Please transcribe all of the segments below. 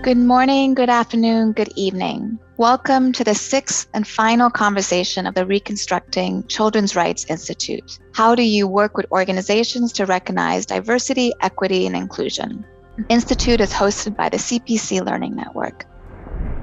Good morning, good afternoon, good evening. Welcome to the sixth and final conversation of the Reconstructing Children's Rights Institute. How do you work with organizations to recognize diversity, equity, and inclusion? The Institute is hosted by the CPC Learning Network.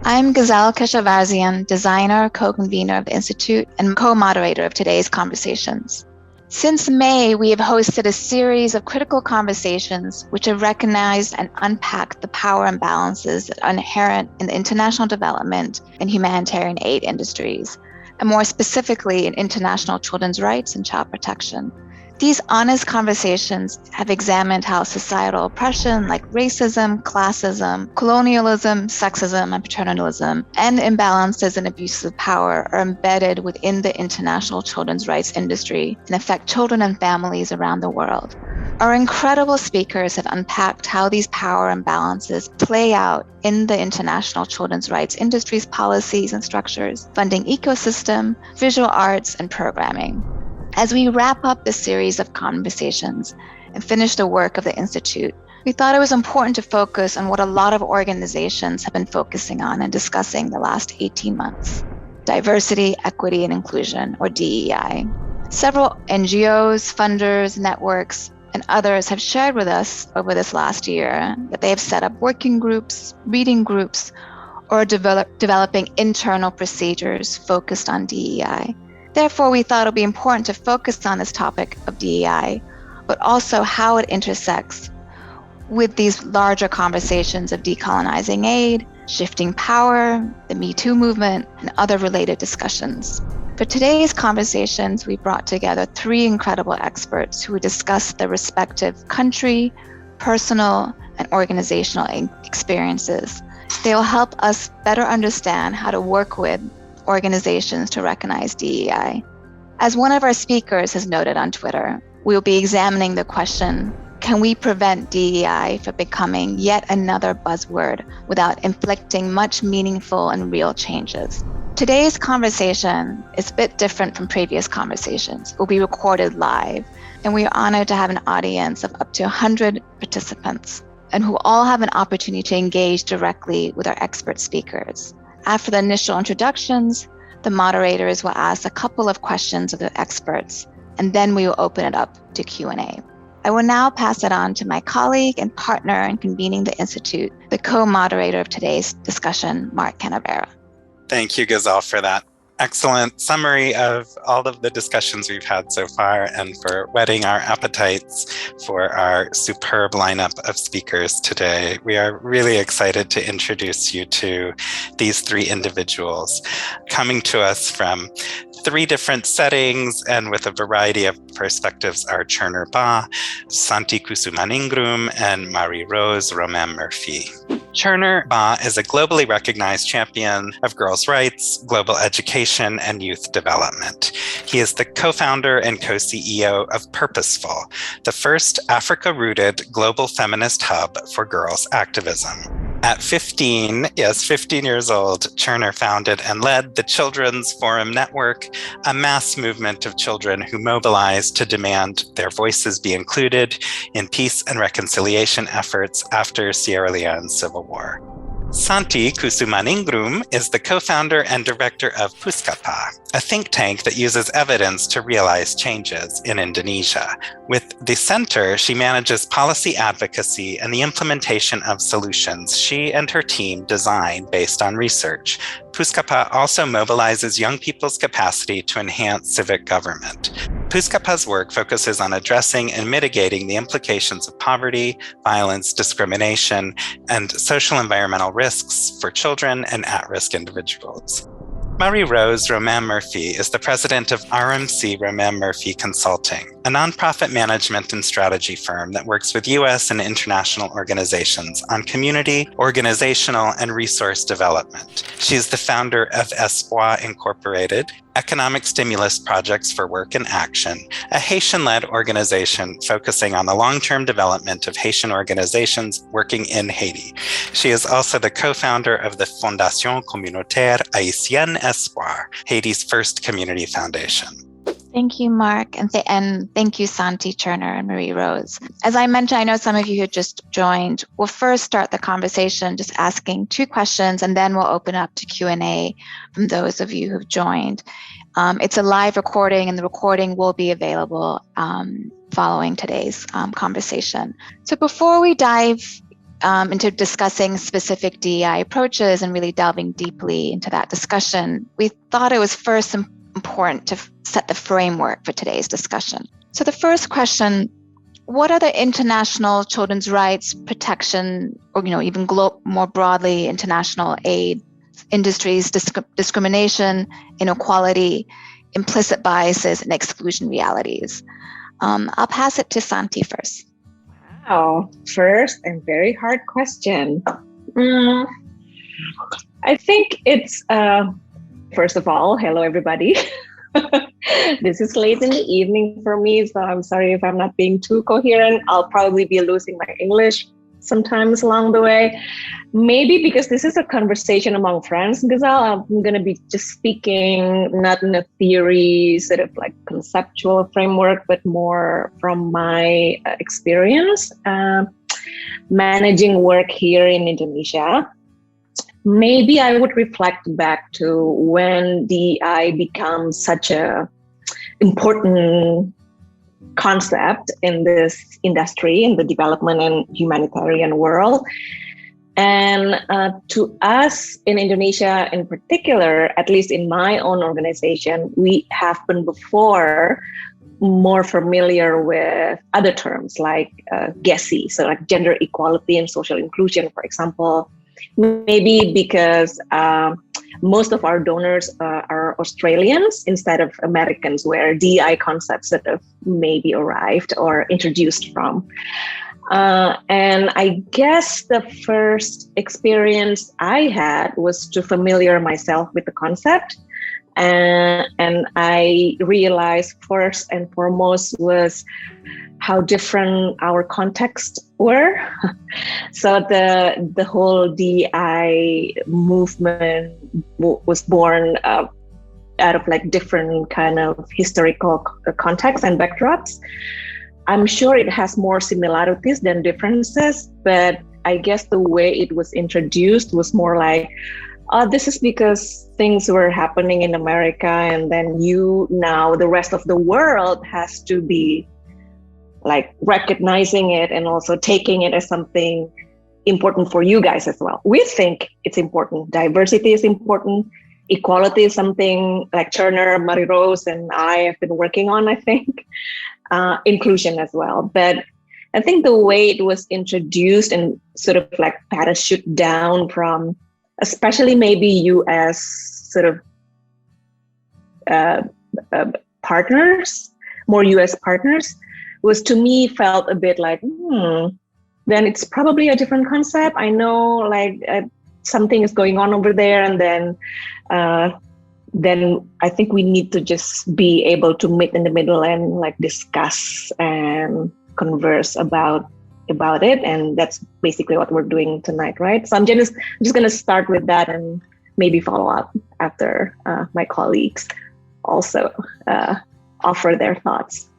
I'm Gazelle Keshavarzian, designer, co-convener of the Institute, and co-moderator of today's conversations. Since May, we have hosted a series of critical conversations which have recognized and unpacked the power imbalances that are inherent in the international development and humanitarian aid industries, and more specifically in international children's rights and child protection. These honest conversations have examined how societal oppression like racism, classism, colonialism, sexism, and paternalism, and imbalances and abuses of power are embedded within the international children's rights industry and affect children and families around the world. Our incredible speakers have unpacked how these power imbalances play out in the international children's rights industry's policies and structures, funding ecosystem, visual arts, and programming. As we wrap up this series of conversations and finish the work of the Institute, we thought it was important to focus on what a lot of organizations have been focusing on and discussing the last 18 months: diversity, equity, and inclusion, or DEI. Several NGOs, funders, networks, and others have shared with us over this last year that they have set up working groups, reading groups, or developing internal procedures focused on DEI. Therefore, we thought it would be important to focus on this topic of DEI, but also how it intersects with these larger conversations of decolonizing aid, shifting power, the Me Too movement, and other related discussions. For today's conversations, we brought together three incredible experts who discuss their respective country, personal, and organizational experiences. They will help us better understand how to work with organizations to recognize DEI. As one of our speakers has noted on Twitter, we'll be examining the question, can we prevent DEI from becoming yet another buzzword without inflicting much meaningful and real changes? Today's conversation is a bit different from previous conversations. It will be recorded live, and we are honored to have an audience of up to 100 participants, and who all have an opportunity to engage directly with our expert speakers. After the initial introductions, the moderators will ask a couple of questions of the experts, and then we will open it up to Q&A. I will now pass it on to my colleague and partner in convening the Institute, the co-moderator of today's discussion, Mark Canavera. Thank you, Gazelle, for that excellent summary of all of the discussions we've had so far and for whetting our appetites for our superb lineup of speakers today. We are really excited to introduce you to these three individuals coming to us from three different settings and with a variety of perspectives are Chernor Bah, Santi Kusumaningrum, and Marie-Rose Romain Murphy. Chernor Bah is a globally recognized champion of girls' rights, global education, and youth development. He is the co-founder and co-CEO of Purposeful, the first Africa-rooted global feminist hub for girls' activism. At 15 years old, Chernor founded and led the Children's Forum Network, a mass movement of children who mobilized to demand their voices be included in peace and reconciliation efforts after Sierra Leone's civil war. Santi Kusumaningrum is the co-founder and director of Puskapa, a think tank that uses evidence to realize changes in Indonesia. With the center, she manages policy advocacy and the implementation of solutions she and her team design based on research. Puskapa also mobilizes young people's capacity to enhance civic government. Puskapa's work focuses on addressing and mitigating the implications of poverty, violence, discrimination, and social environmental risks for children and at-risk individuals. Marie-Rose Romain Murphy is the president of RMC Romain Murphy Consulting, a nonprofit management and strategy firm that works with U.S. and international organizations on community, organizational, and resource development. She is the founder of Espoir Incorporated, Economic Stimulus Projects for Work and Action, a Haitian-led organization focusing on the long-term development of Haitian organizations working in Haiti. She is also the co-founder of the Fondation Communautaire Haïtienne Espoir, Haiti's first community foundation. Thank you, Mark, and thank you, Santi, Chernor, and Marie-Rose. As I mentioned, I know some of you who just joined. We'll first start the conversation just asking 2 questions, and then we'll open up to Q&A from those of you who've joined. It's a live recording, and the recording will be available following today's conversation. So before we dive into discussing specific DEI approaches and really delving deeply into that discussion, we thought it was first important to set the framework for today's discussion. So the first question, what are the international children's rights protection, or even more broadly, international aid industries, discrimination, inequality, implicit biases, and exclusion realities? I'll pass it to Santi first. Wow, first and very hard question. I think it's, first of all, hello everybody. This is late in the evening for me, so I'm sorry if I'm not being too coherent. I'll probably be losing my English sometimes along the way. Maybe because this is a conversation among friends, because I'm going to be just speaking not in a theory, sort of like conceptual framework, but more from my experience managing work here in Indonesia. Maybe I would reflect back to when DEI becomes such a important concept in this industry, in the development and humanitarian world. And to us in Indonesia in particular, at least in my own organization, we have been before more familiar with other terms like GESI, so like gender equality and social inclusion, for example. Maybe because most of our donors are Australians instead of Americans, where DEI concepts that have maybe arrived or introduced from. And I guess the first experience I had was to familiar myself with the concept. And I realized first and foremost was how different our contexts were. So the whole DEI movement was born out of like different kind of historical contexts and backdrops. I'm sure it has more similarities than differences, but I guess the way it was introduced was more like, this is because things were happening in America, and then now the rest of the world has to be like recognizing it and also taking it as something important for you guys as well. We think it's important. Diversity is important. Equality is something like Chernor, Marie-Rose, and I have been working on, I think. Inclusion as well. But I think the way it was introduced and sort of like parachute down from, especially maybe US sort of partners, more US partners, was to me felt a bit like, then it's probably a different concept. I know like something is going on over there, and then I think we need to just be able to meet in the middle and like discuss and converse about it. And that's basically what we're doing tonight, right? So I'm just going to start with that and maybe follow up after my colleagues also offer their thoughts.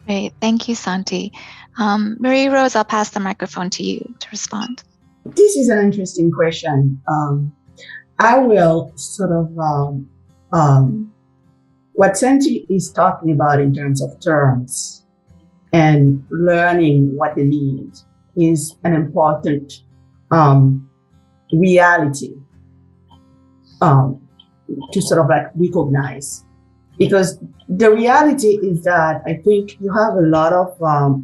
Great. Thank you, Santi. Marie-Rose, I'll pass the microphone to you to respond. This is an interesting question. I will sort of, what Santi is talking about in terms of terms and learning what they mean is an important reality to sort of like recognize. Because the reality is that I think you have a lot of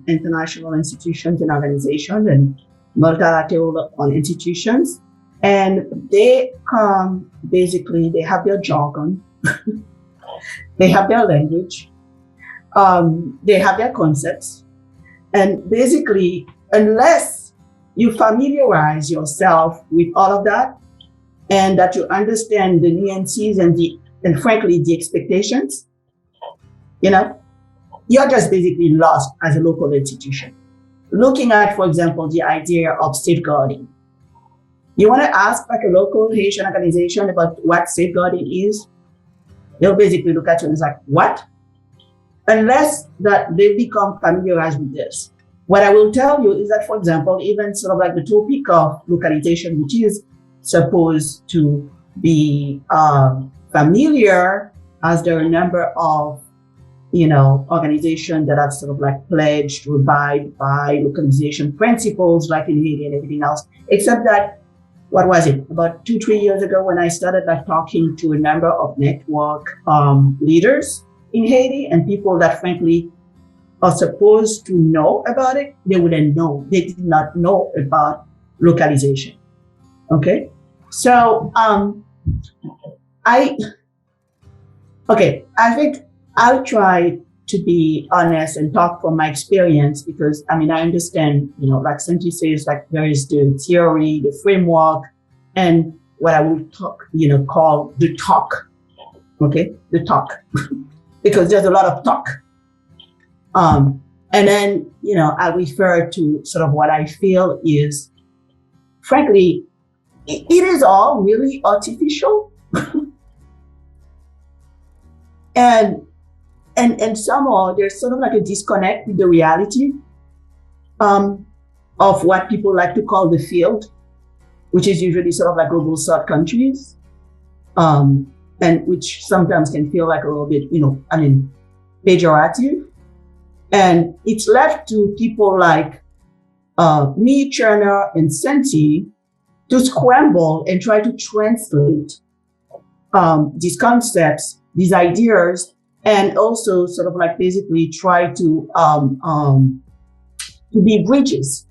international institutions and organizations and multilateral institutions, and they come, basically, they have their jargon, they have their language, they have their concepts, and basically, unless you familiarize yourself with all of that, and that you understand the nuances and frankly, the expectations, you're just basically lost as a local institution. Looking at, for example, the idea of safeguarding. You want to ask like a local Haitian organization about what safeguarding is, they'll basically look at you and it's like, what? unless that they become familiarized with this. What I will tell you is that, for example, even sort of like the topic of localization, which is supposed to be familiar, as there are a number of organizations that have sort of like pledged to abide by localization principles, like in Haiti and everything else, except that, what was it, about 2-3 years ago when I started like talking to a number of network leaders in Haiti and people that frankly are supposed to know about it, they wouldn't know. They did not know about localization. Okay? So I think I'll try to be honest and talk from my experience because, I understand, like Santi says, like there is the theory, the framework, and what I will call the talk. Okay? The talk. Because there's a lot of talk. And then, I refer to sort of what I feel is, frankly, it is all really artificial. And somehow there's sort of like a disconnect with the reality of what people like to call the field, which is usually sort of like global South countries, and which sometimes can feel like a little bit, pejorative. And it's left to people like me, Chernor, and Santi to scramble and try to translate these concepts, these ideas, and also sort of like basically try to be bridges.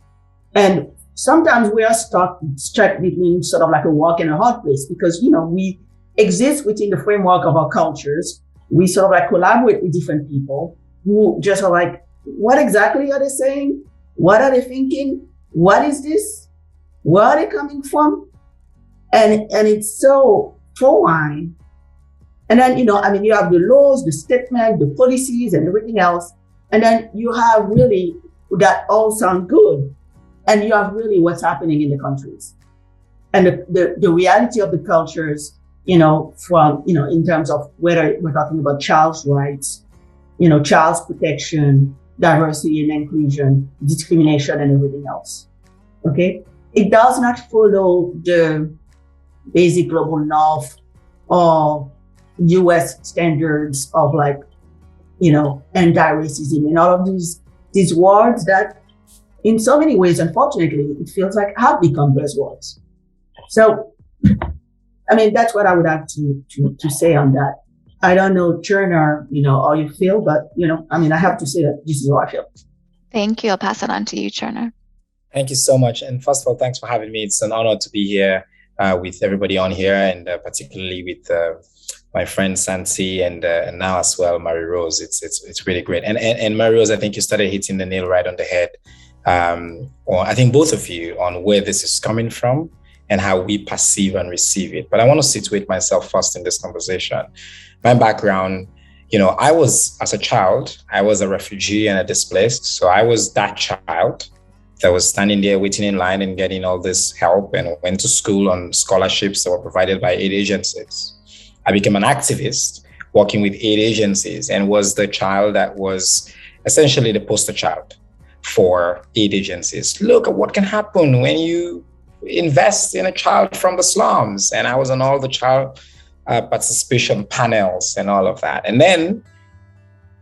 And sometimes we are stuck between sort of like a rock and a hard place because, we exist within the framework of our cultures. We sort of like collaborate with different people who just are like, what exactly are they saying? What are they thinking? What is this? Where are they coming from? And it's so foreign. And then, you have the laws, the statement, the policies and everything else. And then you have really that all sound good. And you have really what's happening in the countries. And the reality of the cultures, from, in terms of whether we're talking about child's rights, child's protection, diversity and inclusion, discrimination and everything else. Okay? It does not follow the basic global north or US standards of like, anti-racism and all of these words that in so many ways, unfortunately, it feels like have become buzzwords. So, that's what I would have to say on that. I don't know, Chernor, how you feel, but, I have to say that this is how I feel. Thank you. I'll pass it on to you, Chernor. Thank you so much. And first of all, thanks for having me. It's an honor to be here with everybody on here, and particularly with my friend Santi and now as well Marie-Rose. It's really great. And Marie-Rose, I think you started hitting the nail right on the head. Or I think both of you on where this is coming from and how we perceive and receive it. But I want to situate myself first in this conversation. My background, I was, as a child, I was a refugee and a displaced. So I was that child that was standing there waiting in line and getting all this help and went to school on scholarships that were provided by aid agencies. I became an activist working with aid agencies and was the child that was essentially the poster child for aid agencies. Look at what can happen when you invest in a child from the slums. And I was on all the child participation panels and all of that. And then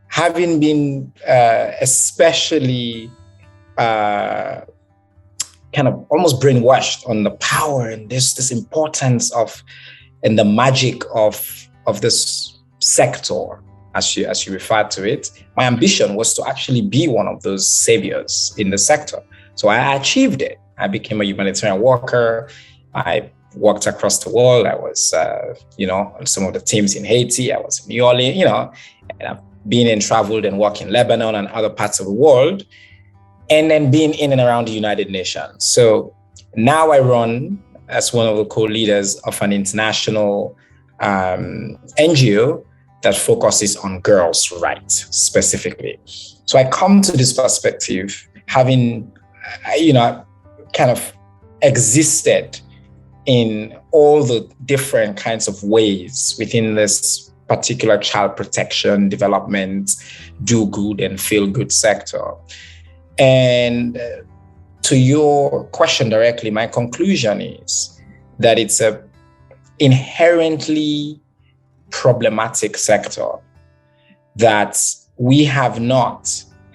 having been especially kind of almost brainwashed on the power and this importance of and the magic of this sector, as you referred to it, my ambition was to actually be one of those saviors in the sector. So I achieved it. I became a humanitarian worker. I worked across the world. I was, on some of the teams in Haiti. I was in New Orleans, and I've been and traveled and worked in Lebanon and other parts of the world, and then being in and around the United Nations. So now I run as one of the co-leaders of an international NGO that focuses on girls' rights specifically. So I come to this perspective having, kind of existed in all the different kinds of ways within this particular child protection, development, do good and feel good sector. And to your question directly, my conclusion is that it's a inherently problematic sector that we have not,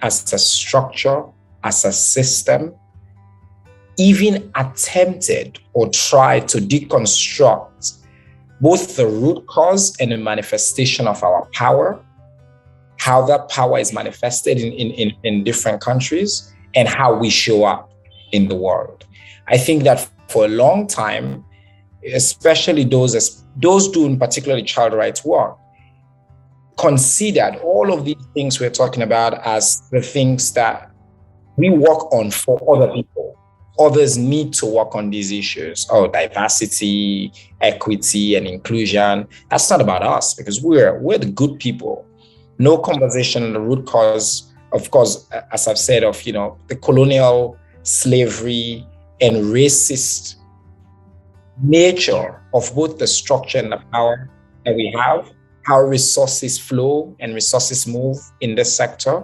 as a structure, as a system, even attempted or tried to deconstruct both the root cause and the manifestation of our power, how that power is manifested in different countries, and how we show up in the world. I think that for a long time, especially those doing particularly child rights work, considered all of these things we're talking about as the things that we work on for other people. Others need to work on these issues. Oh, diversity, equity, and inclusion. That's not about us, because we're the good people. No conversation on the root cause, of course, as I've said, of the colonial slavery and racist nature of both the structure and the power that we have, how resources flow and resources move in this sector,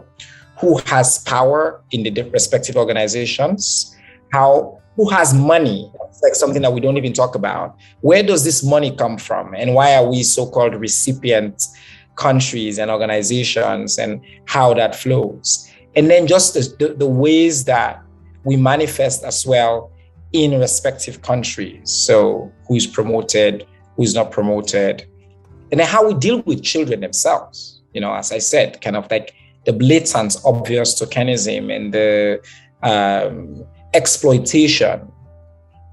who has power in the respective organizations, who has money. It's like something that we don't even talk about. Where does this money come from? And why are we so-called recipient countries and organizations, and how that flows? And then just the ways that we manifest as well in respective countries. So who's promoted, who's not promoted, and then how we deal with children themselves. As I said, kind of like the blatant, obvious tokenism and the exploitation,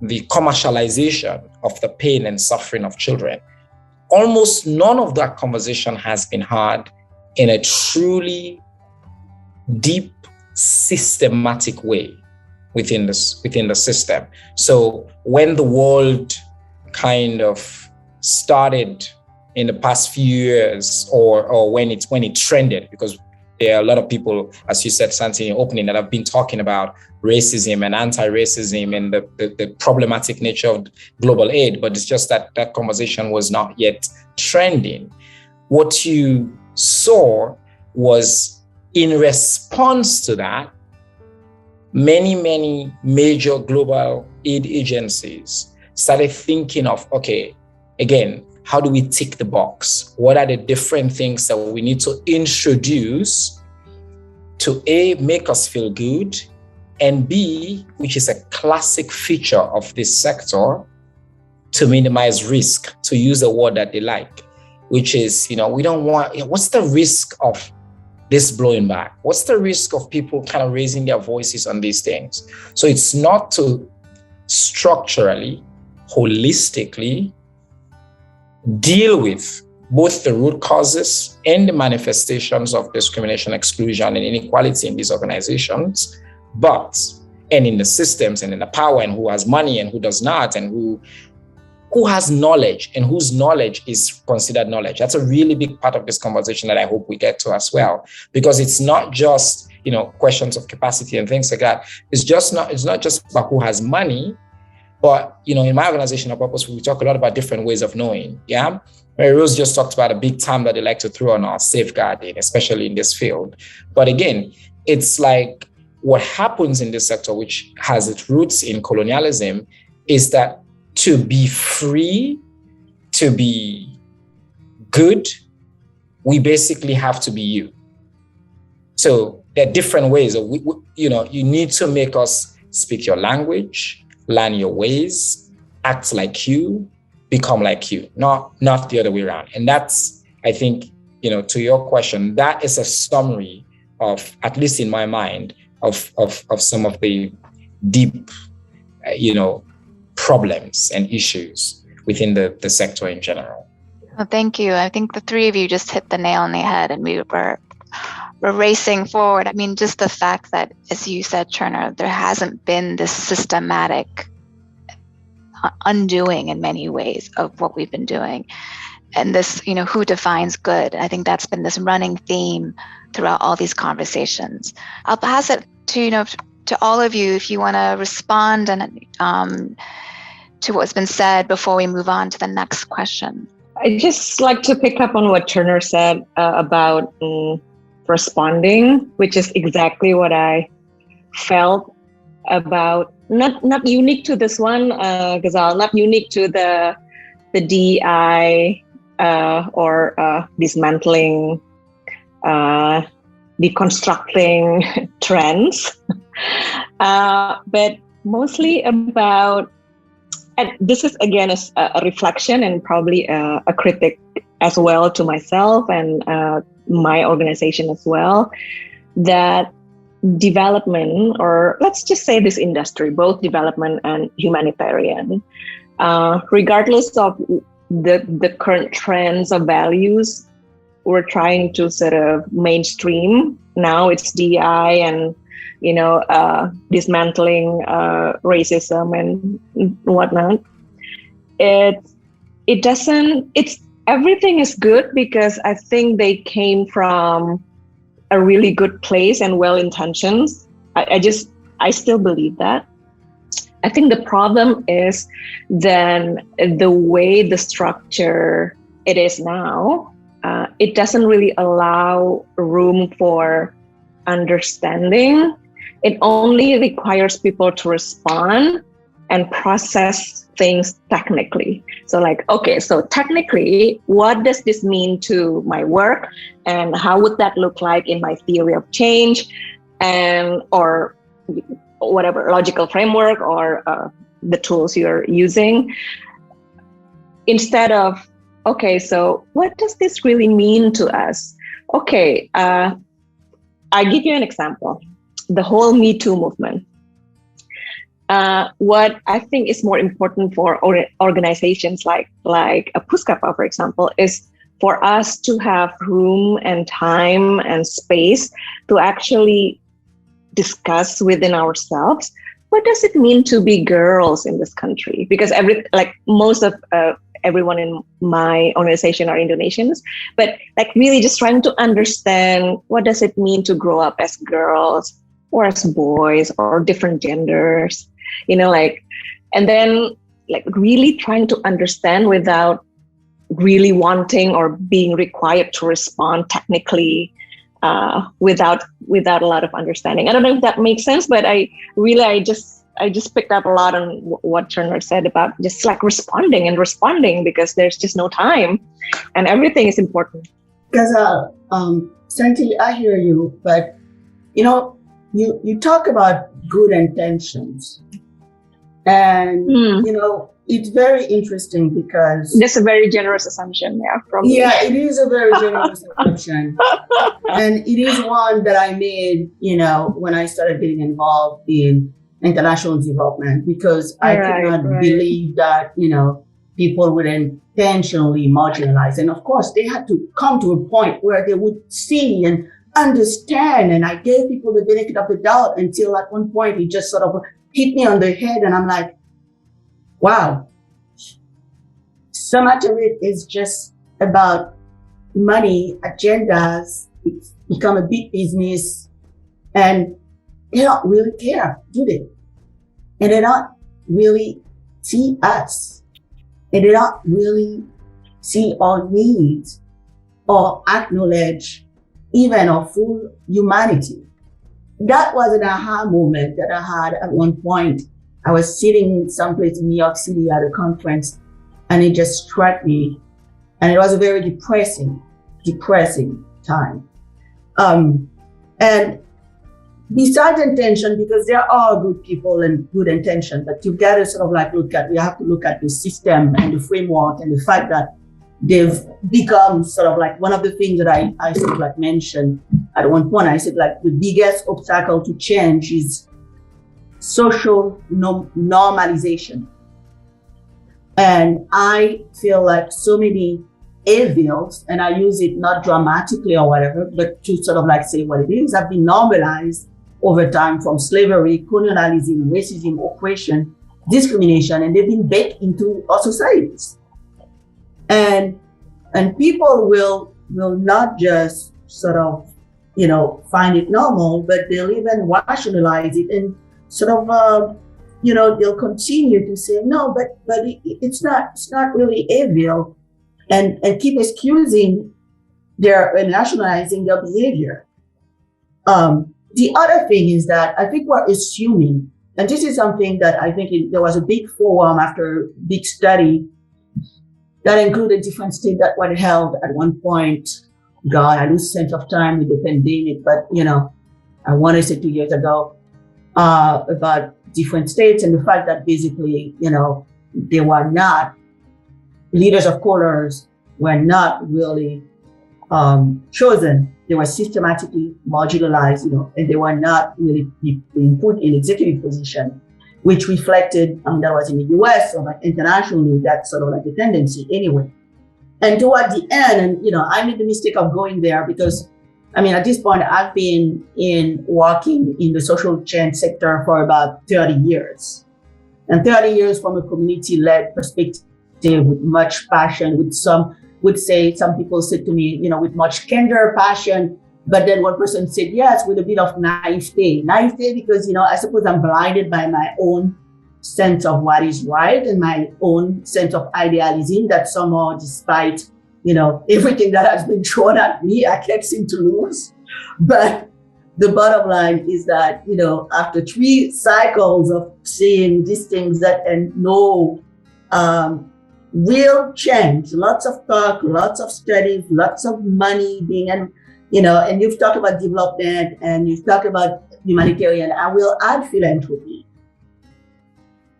the commercialization of the pain and suffering of children. Almost none of that conversation has been had in a truly deep, systematic way within the system. So when the world kind of started in the past few years, or when it trended, because there are a lot of people, as you said, Santi, in opening, that have been talking about racism and anti-racism and the problematic nature of global aid, but it's just that conversation was not yet trending. What you saw was, in response to that, many major global aid agencies started thinking of, okay, again, how do we tick the box? What are the different things that we need to introduce to A, make us feel good, and B, which is a classic feature of this sector, to minimize risk, to use a word that they like, which is, we don't want, what's the risk of this blowing back? What's the risk of people kind of raising their voices on these things? So it's not to structurally, holistically deal with both the root causes and the manifestations of discrimination, exclusion, and inequality in these organizations, and in the systems and in the power, and who has money and who does not, and who has knowledge and whose knowledge is considered knowledge. That's a really big part of this conversation that I hope we get to as well, because it's not just, questions of capacity and things like that. It's not just about who has money, but, in my organizational purpose, we talk a lot about different ways of knowing. Yeah. Marie-Rose just talked about a big term that they like to throw on us, safeguarding, especially in this field. But again, it's like what happens in this sector, which has its roots in colonialism, is that to be free, to be good, we basically have to be you. So there are different ways of, you need to make us speak your language, learn your ways, act like you, become like you, not the other way around. And that's, I think, to your question, that is a summary of, at least in my mind, of some of the deep, problems and issues within the sector in general. Well, thank you. I think the three of you just hit the nail on the head, and we're racing forward. I mean, just the fact that, as you said, Chernor, there hasn't been this systematic undoing in many ways of what we've been doing. And this, who defines good? I think that's been this running theme throughout all these conversations. I'll pass it to, to all of you if you want to respond and to what's been said before we move on to the next question. I just like to pick up on what Chernor said about responding, which is exactly what I felt about, not unique to this one, Ghazal, not unique to the DEI or dismantling, deconstructing trends, but mostly about, and this is again a reflection and probably a critic as well to myself and my organization as well, that development, or let's just say this industry, both development and humanitarian, regardless of the current trends of values, we're trying to sort of mainstream. Now it's DEI and dismantling racism and whatnot. It doesn't. Everything is good because I think they came from a really good place and well-intentioned. I still believe that. I think the problem is then the way the structure it is now, it doesn't really allow room for understanding. It only requires people to respond and process things technically. So so technically, what does this mean to my work? And how would that look like in my theory of change and or whatever logical framework or the tools you're using? Instead of, okay, so what does this really mean to us? Okay, I'll give you an example. The whole Me Too movement. What I think is more important for organizations like a Puskapa, for example, is for us to have room and time and space to actually discuss within ourselves, what does it mean to be girls in this country? Because most of everyone in my organization are Indonesians, but really just trying to understand what does it mean to grow up as girls or as boys or different genders, and then really trying to understand without really wanting or being required to respond technically without a lot of understanding. I don't know if that makes sense, but I just picked up a lot on what Chernor said about just responding because there's just no time and everything is important. Because Santi, I hear you, but you talk about good intentions, and it's very interesting because that's a very generous assumption, from me. Yeah, it is a very generous assumption, and it is one that I made, when I started getting involved in international development, because I could not believe that people would intentionally marginalize, and of course they had to come to a point where they would see and understand, and I gave people the benefit of the doubt until at one point it just sort of hit me on the head, and I'm like, wow, so much of it is just about money, agendas. It's become a big business, and they don't really care, do they? And they don't really see us, and they don't really see our needs or acknowledge even our full humanity. That was an aha moment that I had at one point. I was sitting someplace in New York City at a conference, and it just struck me. And it was a very depressing time. And besides intention, because there are good people and good intention, but you've got to sort of we have to look at the system and the framework and the fact that they've become sort of one of the things that I sort of mentioned at one point. I said the biggest obstacle to change is social normalization. And I feel like so many evils, and I use it not dramatically or whatever, but to sort of say what it is, have been normalized over time, from slavery, colonialism, racism, oppression, discrimination, and they've been baked into our societies. And people will not just sort of, find it normal, but they'll even rationalize it and sort of, they'll continue to say, no, but it's not really evil. and keep excusing their and nationalizing their behavior. The other thing is that I think we're assuming, and this is something that I think there was a big forum after a big study that included different states that were held at one point. God, I lose sense of time with the pandemic, but I want to say 2 years ago, about different states and the fact that basically, they were not, leaders of colors were not really chosen. They were systematically marginalized, and they were not really being put in executive position, which reflected, that was in the US or like internationally, that's sort of like the tendency anyway. And toward the end, and I made the mistake of going there because, at this point, I've been working in the social change sector for about 30 years. And 30 years from a community-led perspective with much passion, with some people said to me, with much candor, passion. But then one person said, yes, with a bit of naivete. Naivete because, I suppose I'm blinded by my own sense of what is right and my own sense of idealism that somehow, despite, everything that has been thrown at me, I can't seem to lose. But the bottom line is that, after 3 cycles of seeing these things and no real change, lots of talk, lots of studies, lots of money being, and you've talked about development and you've talked about humanitarian. I will add philanthropy,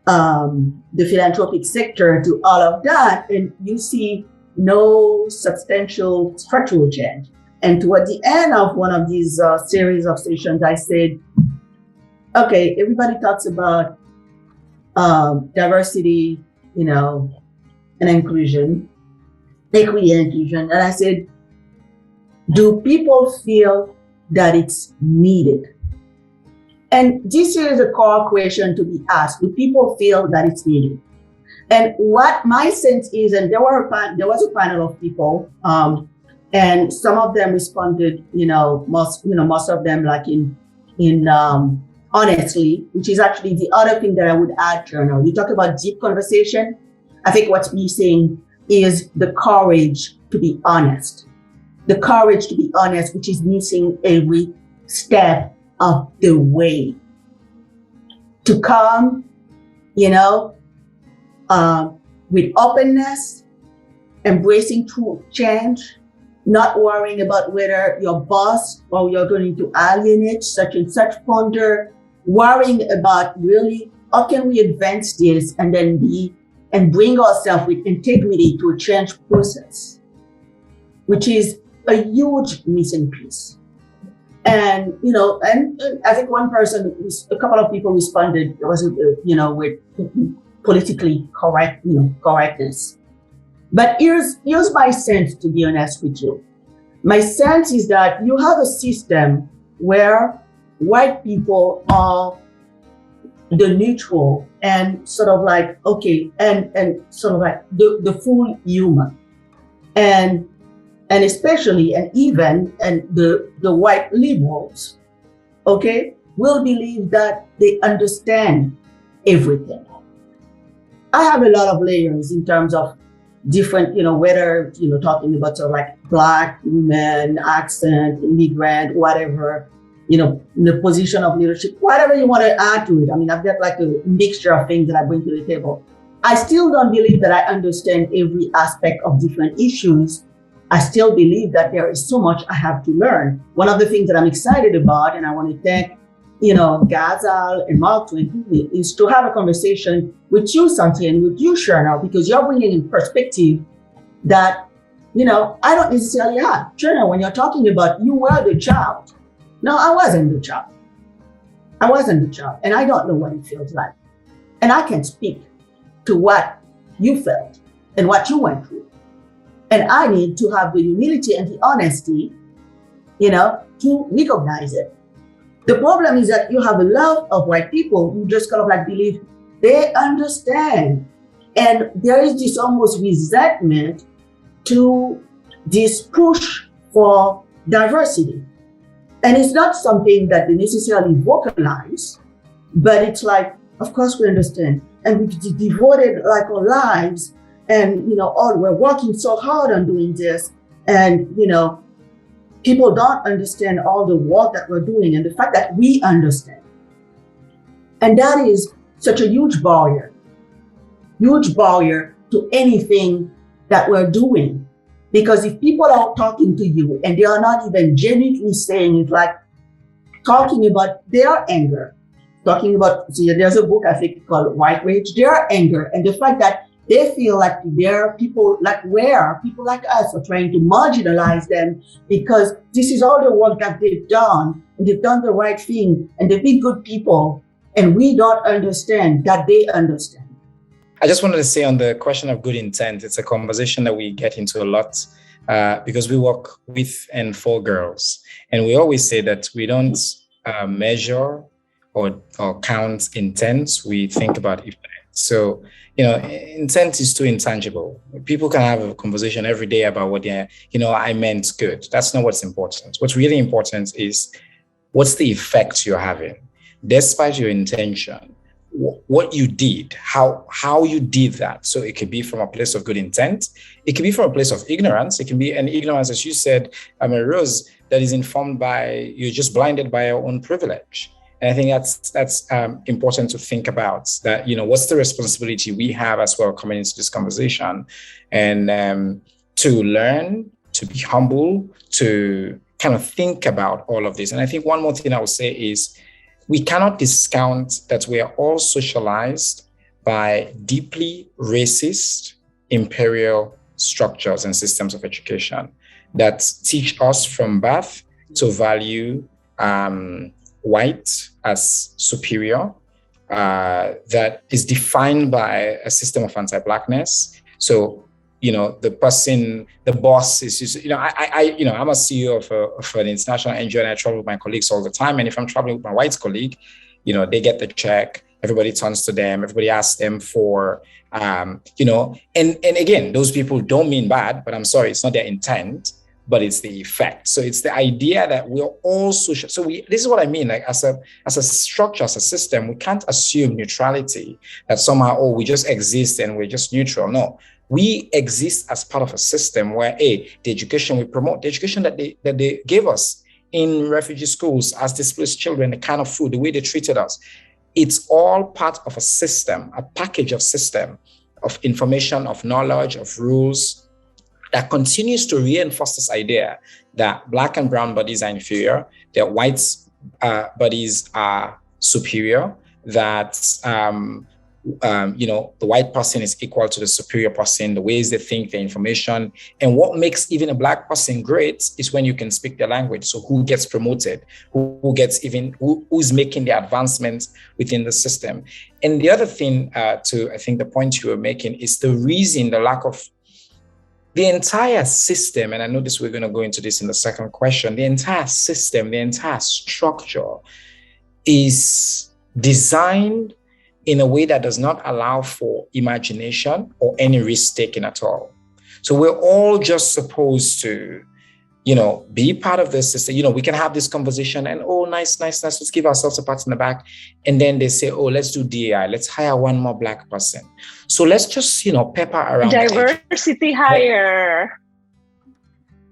the philanthropic sector to all of that. And you see no substantial structural change. And toward the end of one of these series of sessions, I said, okay, everybody talks about diversity, and inclusion, equity and inclusion. And I said, do people feel that it's needed? And this is a core question to be asked. Do people feel that it's needed? And what my sense is, and there was a panel of people, and some of them responded, most of them like in honestly, which is actually the other thing that I would add, Chernor. You talk about deep conversation. I think what's missing is the courage to be honest. The courage to be honest, which is missing every step of the way. To come, with openness, embracing true change, not worrying about whether your boss or you're going to alienate such and such funder, worrying about really how can we advance this and then bring ourselves with integrity to a change process, which is a huge missing piece. And, and I think a couple of people responded, it was, with politically correctness. But here's my sense, to be honest with you. My sense is that you have a system where white people are the neutral and sort of like, okay, and sort of like the full human. And especially, and even, and the white liberals, okay, will believe that they understand everything. I have a lot of layers in terms of different, whether, talking about sort of like Black women, accent, immigrant, whatever, in the position of leadership, whatever you want to add to it. I've got like a mixture of things that I bring to the table. I still don't believe that I understand every aspect of different issues. I still believe that there is so much I have to learn. One of the things that I'm excited about, and I want to thank, Ghazal and Mark Twain, is to have a conversation with you, Santi, and with you, Chernor, because you're bringing in perspective that, I don't necessarily have. Chernor, when you're talking about you were the child. No, I wasn't the child. And I don't know what it feels like. And I can speak to what you felt and what you went through. And I need to have the humility and the honesty, to recognize it. The problem is that you have a lot of white people who just kind of like believe they understand. And there is this almost resentment to this push for diversity. And it's not something that they necessarily vocalize, but it's like, of course we understand. And we devoted like our lives and, oh, we're working so hard on doing this. And, people don't understand all the work that we're doing and the fact that we understand. And that is such a huge barrier to anything that we're doing. Because if people are talking to you and they are not even genuinely saying it, like talking about their anger, talking about, there's a book I think called White Rage, their anger, and the fact that they feel like there are people like people like us are trying to marginalize them because this is all the work that they've done, and they've done the right thing, and they've been good people, and we don't understand that they understand. I just wanted to say on the question of good intent, it's a conversation that we get into a lot because we work with and for girls. And we always say that we don't measure or count intent, we think about effect. So, intent is too intangible. People can have a conversation every day about what I meant good. That's not what's important. What's really important is what's the effect you're having, despite your intention, what you did, how you did that. So it could be from a place of good intent. It could be from a place of ignorance. It can be an ignorance, as you said, Marie-Rose, that is informed by, you're just blinded by your own privilege. And I think that's important to think about, that, what's the responsibility we have as well coming into this conversation, and to learn, to be humble, to kind of think about all of this. And I think one more thing I would say is we cannot discount that we are all socialized by deeply racist imperial structures and systems of education that teach us from birth to value white as superior, that is defined by a system of anti-Blackness. So, the person, the boss is, I'm a CEO of an international NGO, and I travel with my colleagues all the time. And if I'm traveling with my white colleague, they get the check, everybody turns to them, everybody asks them for, and again, those people don't mean bad, but I'm sorry, it's not their intent, but it's the effect. So it's the idea that we're all social. So this is what I mean, like as a structure, as a system, we can't assume neutrality, that somehow, we just exist and we're just neutral. No, we exist as part of a system where, the education we promote, the education that they gave us in refugee schools as displaced children, the kind of food, the way they treated us, it's all part of a system, a package of system, of information, of knowledge, of rules, that continues to reinforce this idea that Black and brown bodies are inferior, that white bodies are superior, that the white person is equal to the superior person, the ways they think, the information. And what makes even a Black person great is when you can speak their language. So who gets promoted, who's making the advancements within the system. And the other thing I think the point you were making is the reason, the lack of the entire system, and I know this, we're going to go into this in the second question, the entire system, the entire structure is designed in a way that does not allow for imagination or any risk taking at all. So we're all just supposed to, be part of the system. We can have this conversation and, nice, let's give ourselves a pat on the back. And then they say, let's do DEI, let's hire one more Black person. So let's just, pepper around. Diversity hire.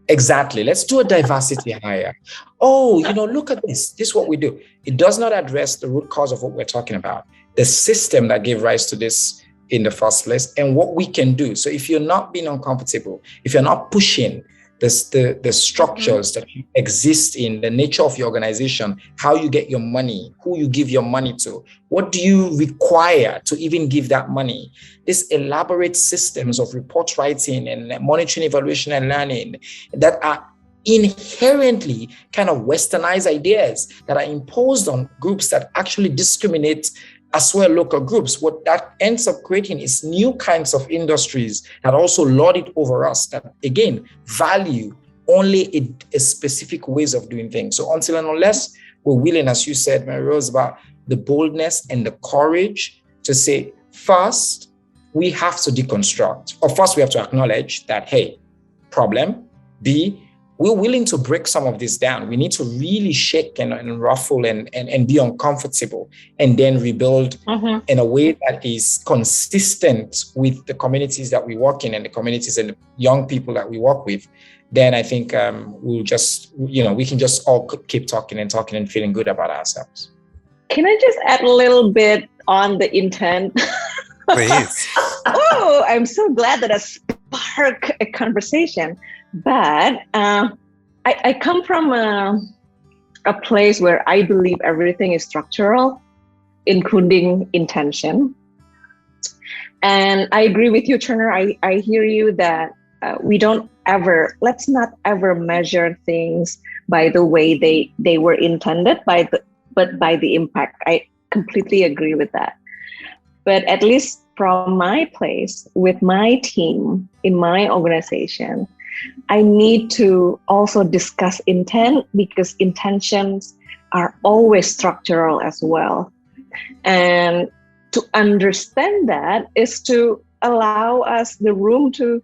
Exactly. Let's do a diversity hire. Look at this. This is what we do. It does not address the root cause of what we're talking about, the system that gave rise to this in the first place, and what we can do. So if you're not being uncomfortable, if you're not pushing the structures that exist in the nature of your organization, how you get your money, who you give your money to, what do you require to even give that money? These elaborate systems of report writing and monitoring, evaluation, and learning that are inherently kind of westernized ideas that are imposed on groups that actually discriminate as well local groups. What that ends up creating is new kinds of industries that also lord it over us, that again value only a specific ways of doing things. So until and unless we're willing, as you said, Marie-Rose, about the boldness and the courage to say, first, we have to deconstruct, or first we have to acknowledge that, hey, problem, B, we're willing to break some of this down. We need to really shake and ruffle and be uncomfortable and then rebuild in a way that is consistent with the communities that we work in and the communities and the young people that we work with. Then I think we can just all keep talking and feeling good about ourselves. Can I just add a little bit on the intent? Please. Oh, I'm so glad that I sparked a conversation. But I come from a place where I believe everything is structural, including intention. And I agree with you, Chernor. I hear you that let's not ever measure things by the way they were intended, but by the impact. I completely agree with that. But at least from my place, with my team, in my organization, I need to also discuss intent because intentions are always structural as well. And to understand that is to allow us the room to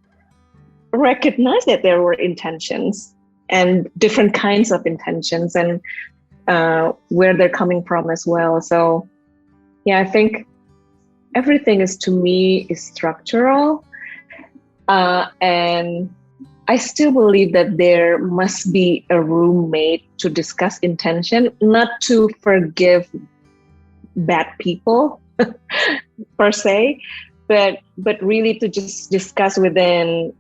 recognize that there were intentions and different kinds of intentions and where they're coming from as well. So yeah, I think everything is structural. And I still believe that there must be a room made to discuss intention, not to forgive bad people per se, but really to just discuss within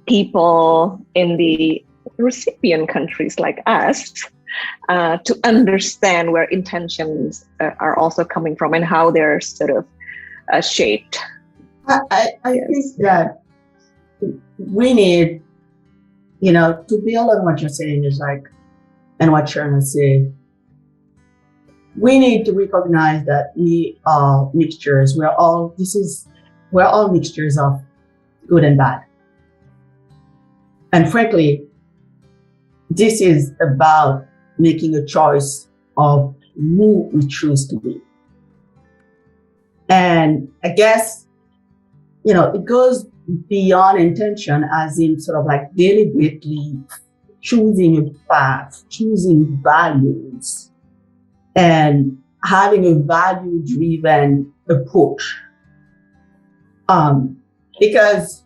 people in the recipient countries like us to understand where intentions are also coming from and how they're sort of shaped. I think that we need, to build on what you're saying is and what Chernor said, we need to recognize that we are mixtures. We're all mixtures of good and bad. And frankly, this is about making a choice of who we choose to be. And I guess, it goes beyond intention, as in sort of deliberately choosing a path, choosing values, and having a value-driven approach. Because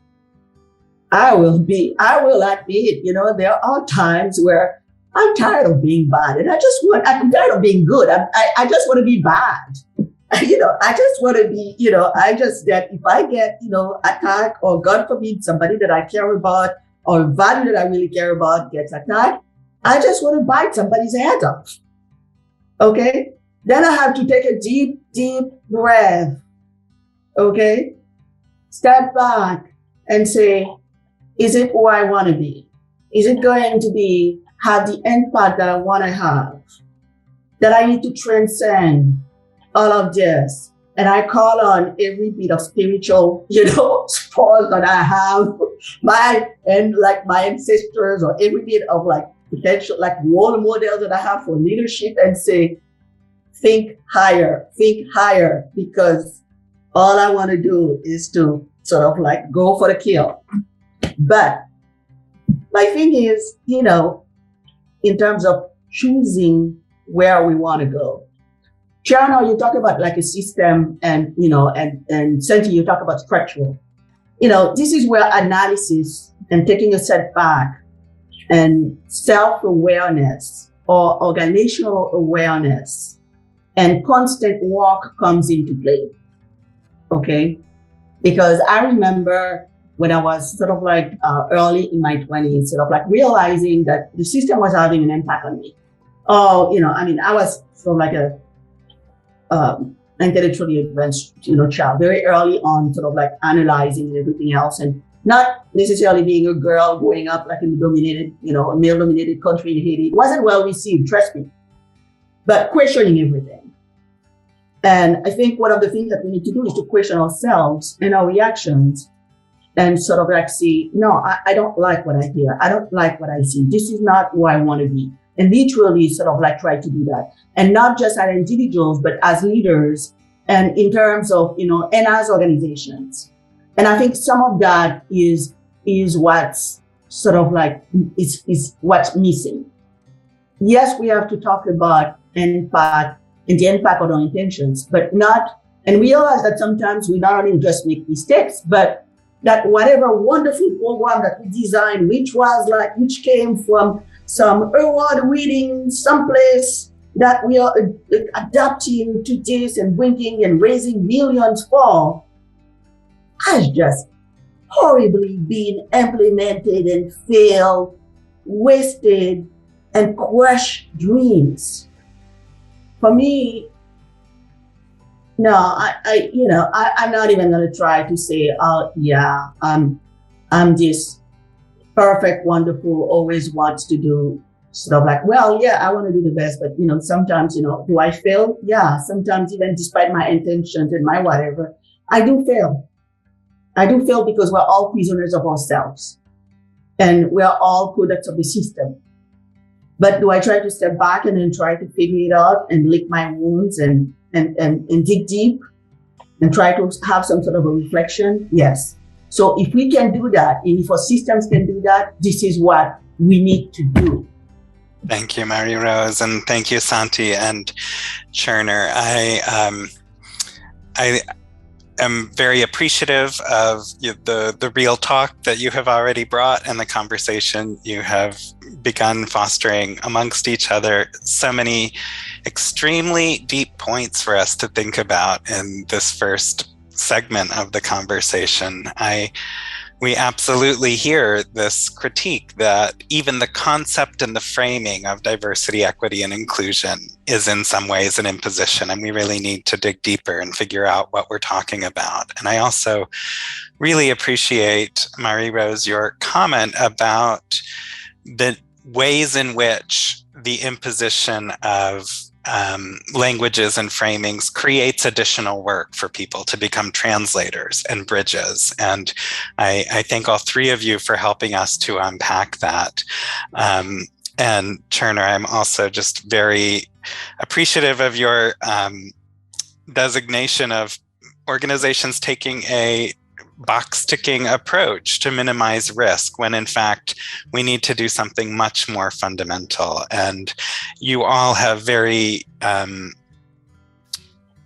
I will admit, there are times where I'm tired of being bad, and I'm tired of being good. I just want to be bad. I just want to be, that if I get, attacked, or God forbid, somebody that I care about or value that I really care about gets attacked, I just want to bite somebody's head off. Okay? Then I have to take a deep, deep breath. Okay? Step back and say, is it who I want to be? Is it going to have the impact that I want to have? That I need to transcend all of this. And I call on every bit of spiritual, support that I have, my ancestors, or every bit of potential, role models that I have for leadership, and say, think higher, because all I want to do is to sort of go for the kill. But my thing is, in terms of choosing where we want to go. Chernor, you talk about a system, and Santi, you talk about structural. This is where analysis and taking a step back and self-awareness or organizational awareness and constant work comes into play. Okay? Because I remember when I was sort of early in my 20s, sort of realizing that the system was having an impact on me. Oh, I was sort of intellectually advanced, child, very early on, sort of analyzing and everything else, and not necessarily being a girl growing up in the dominated, a male-dominated country in Haiti. It wasn't well received, trust me, but questioning everything. And I think one of the things that we need to do is to question ourselves and our reactions, and sort of say, no, I don't like what I hear. I don't like what I see. This is not who I want to be. And literally sort of try to do that. And not just as individuals, but as leaders, and in terms of, and as organizations. And I think some of that is what's sort of like is what's missing. Yes, we have to talk about impact and the impact on our intentions, but not, and realize that sometimes we not only just make mistakes, but that whatever wonderful program that we designed, which came from some award-winning someplace that we are adapting to this and bringing and raising millions for, has just horribly been implemented and failed, wasted, and crushed dreams. For me, no, I'm not even going to try to say, oh yeah, I'm this perfect, wonderful, always wants to do sort of like, well, yeah, I want to do the best, but sometimes, do I fail? Yeah, sometimes even despite my intentions and my whatever, I do fail. I do fail because we're all prisoners of ourselves and we're all products of the system. But do I try to step back and then try to figure it out and lick my wounds and dig deep and try to have some sort of a reflection? Yes. So if we can do that, and if our systems can do that, this is what we need to do. Thank you, Marie-Rose, and thank you, Santi and Chernor. I am very appreciative of the real talk that you have already brought and the conversation you have begun fostering amongst each other. So many extremely deep points for us to think about in this first segment of the conversation. We absolutely hear this critique that even the concept and the framing of diversity, equity, and inclusion is in some ways an imposition, and we really need to dig deeper and figure out what we're talking about. And I also really appreciate, Marie-Rose, your comment about the ways in which the imposition of languages and framings creates additional work for people to become translators and bridges. And I thank all three of you for helping us to unpack that. And Chernor, I'm also just very appreciative of your designation of organizations taking a box-ticking approach to minimize risk, when in fact we need to do something much more fundamental. And you all have very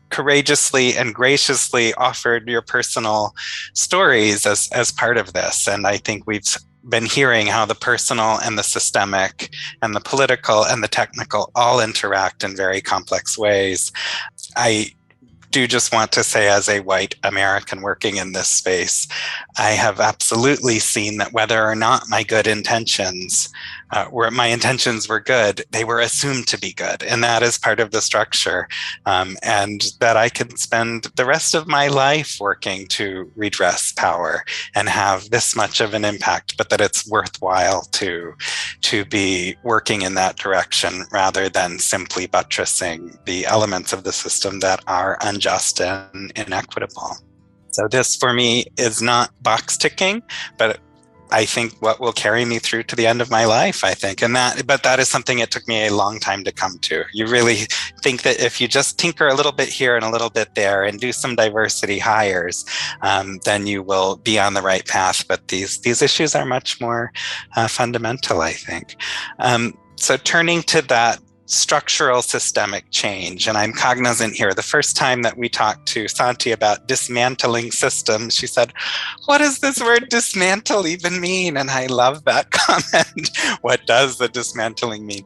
courageously and graciously offered your personal stories as part of this. And I think we've been hearing how the personal and the systemic and the political and the technical all interact in very complex ways. I do just want to say, as a white American working in this space, I have absolutely seen that whether or not my good intentions my intentions were good, they were assumed to be good. And that is part of the structure. And that I can spend the rest of my life working to redress power and have this much of an impact, but that it's worthwhile to be working in that direction rather than simply buttressing the elements of the system that are unjust and inequitable. So this for me is not box ticking, but I think what will carry me through to the end of my life, I think. But that is something it took me a long time to come to. You really think that if you just tinker a little bit here and a little bit there and do some diversity hires, then you will be on the right path. But these issues are much more fundamental, I think. So turning to that structural systemic change, and I'm cognizant here, the first time that we talked to Santi about dismantling systems, she said, what does this word dismantle even mean? And I love that comment. What does the dismantling mean?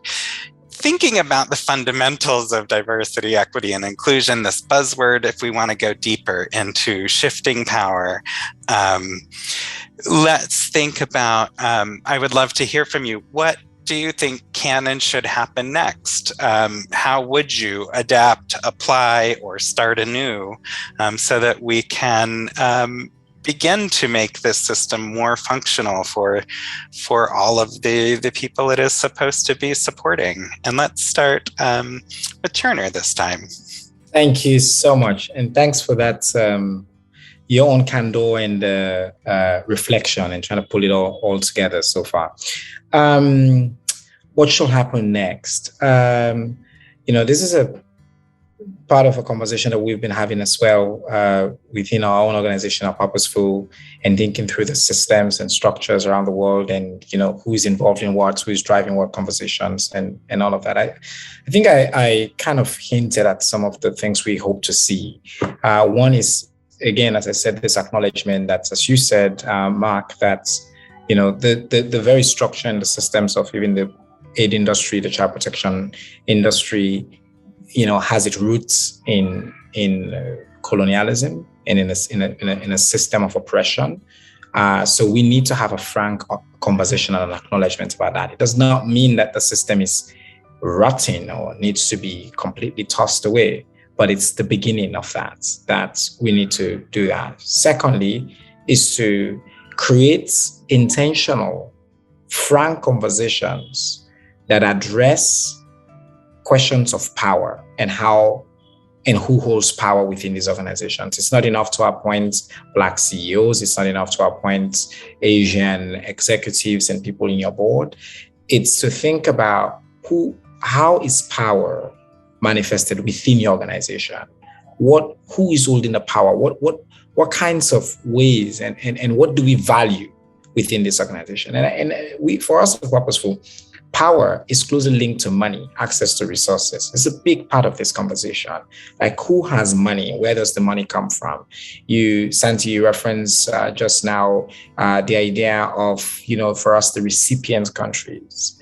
Thinking about the fundamentals of diversity, equity, and inclusion, this buzzword, if we want to go deeper into shifting power, let's think about, I would love to hear from you. What do you think can and should happen next? How would you adapt, apply, or start anew so that we can begin to make this system more functional for all of the people it is supposed to be supporting? And let's start with Chernor this time. Thank you so much. And thanks for that, your own candor and reflection and trying to pull it all together so far. What shall happen next? This is part of a conversation that we've been having as well within our own organization, our Purposeful, and thinking through the systems and structures around the world, and who is involved in what, who is driving what conversations, and all of that. I think I kind of hinted at some of the things we hope to see. One is, again, as I said, this acknowledgement that, as you said, Mark, that the very structure and the systems of even the aid industry, the child protection industry, has its roots in colonialism and in a system of oppression. So we need to have a frank conversation and an acknowledgement about that. It does not mean that the system is rotten or needs to be completely tossed away, but it's the beginning of that we need to do that. Secondly, is to create intentional, frank conversations that address questions of power and how and who holds power within these organizations. It's not enough to appoint Black CEOs. It's not enough to appoint Asian executives and people in your board. It's to think about how is power manifested within your organization? Who is holding the power? What kinds of ways and what do we value within this organization? And we, for us at Purposeful, power is closely linked to money, access to resources. It's a big part of this conversation. Like, who has money? Where does the money come from? Santi, you referenced just now the idea of, for us, the recipient countries.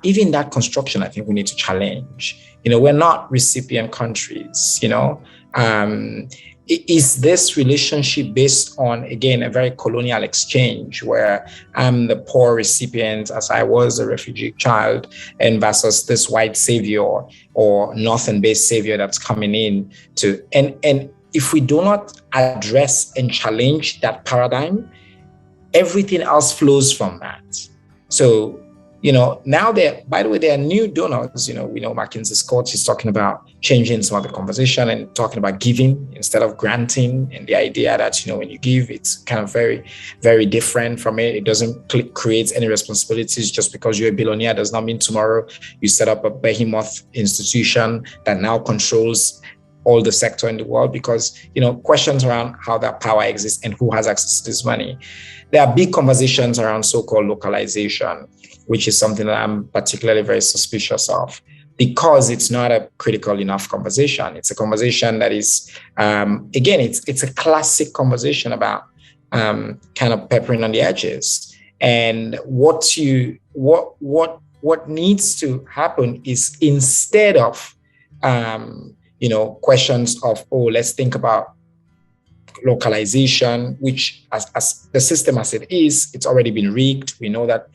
Even that construction, I think we need to challenge. We're not recipient countries, Is this relationship based on, again, a very colonial exchange where I'm the poor recipient, as I was a refugee child, and versus this white savior or northern-based savior that's coming in to, and if we do not address and challenge that paradigm, everything else flows from that. So, now by the way, there are new donors. We know McKinsey Scott is talking about changing some of the conversation and talking about giving instead of granting, and the idea that, when you give, it's kind of very, very different from it. It doesn't create any responsibilities. Just because you're a billionaire does not mean tomorrow you set up a behemoth institution that now controls all the sector in the world, because, questions around how that power exists and who has access to this money. There are big conversations around so-called localization, which is something that I'm particularly very suspicious of, because it's not a critical enough conversation. It's a conversation that is, again, it's a classic conversation about kind of peppering on the edges. And what needs to happen is, instead of questions of, let's think about localization, which as the system as it is, it's already been rigged. We know that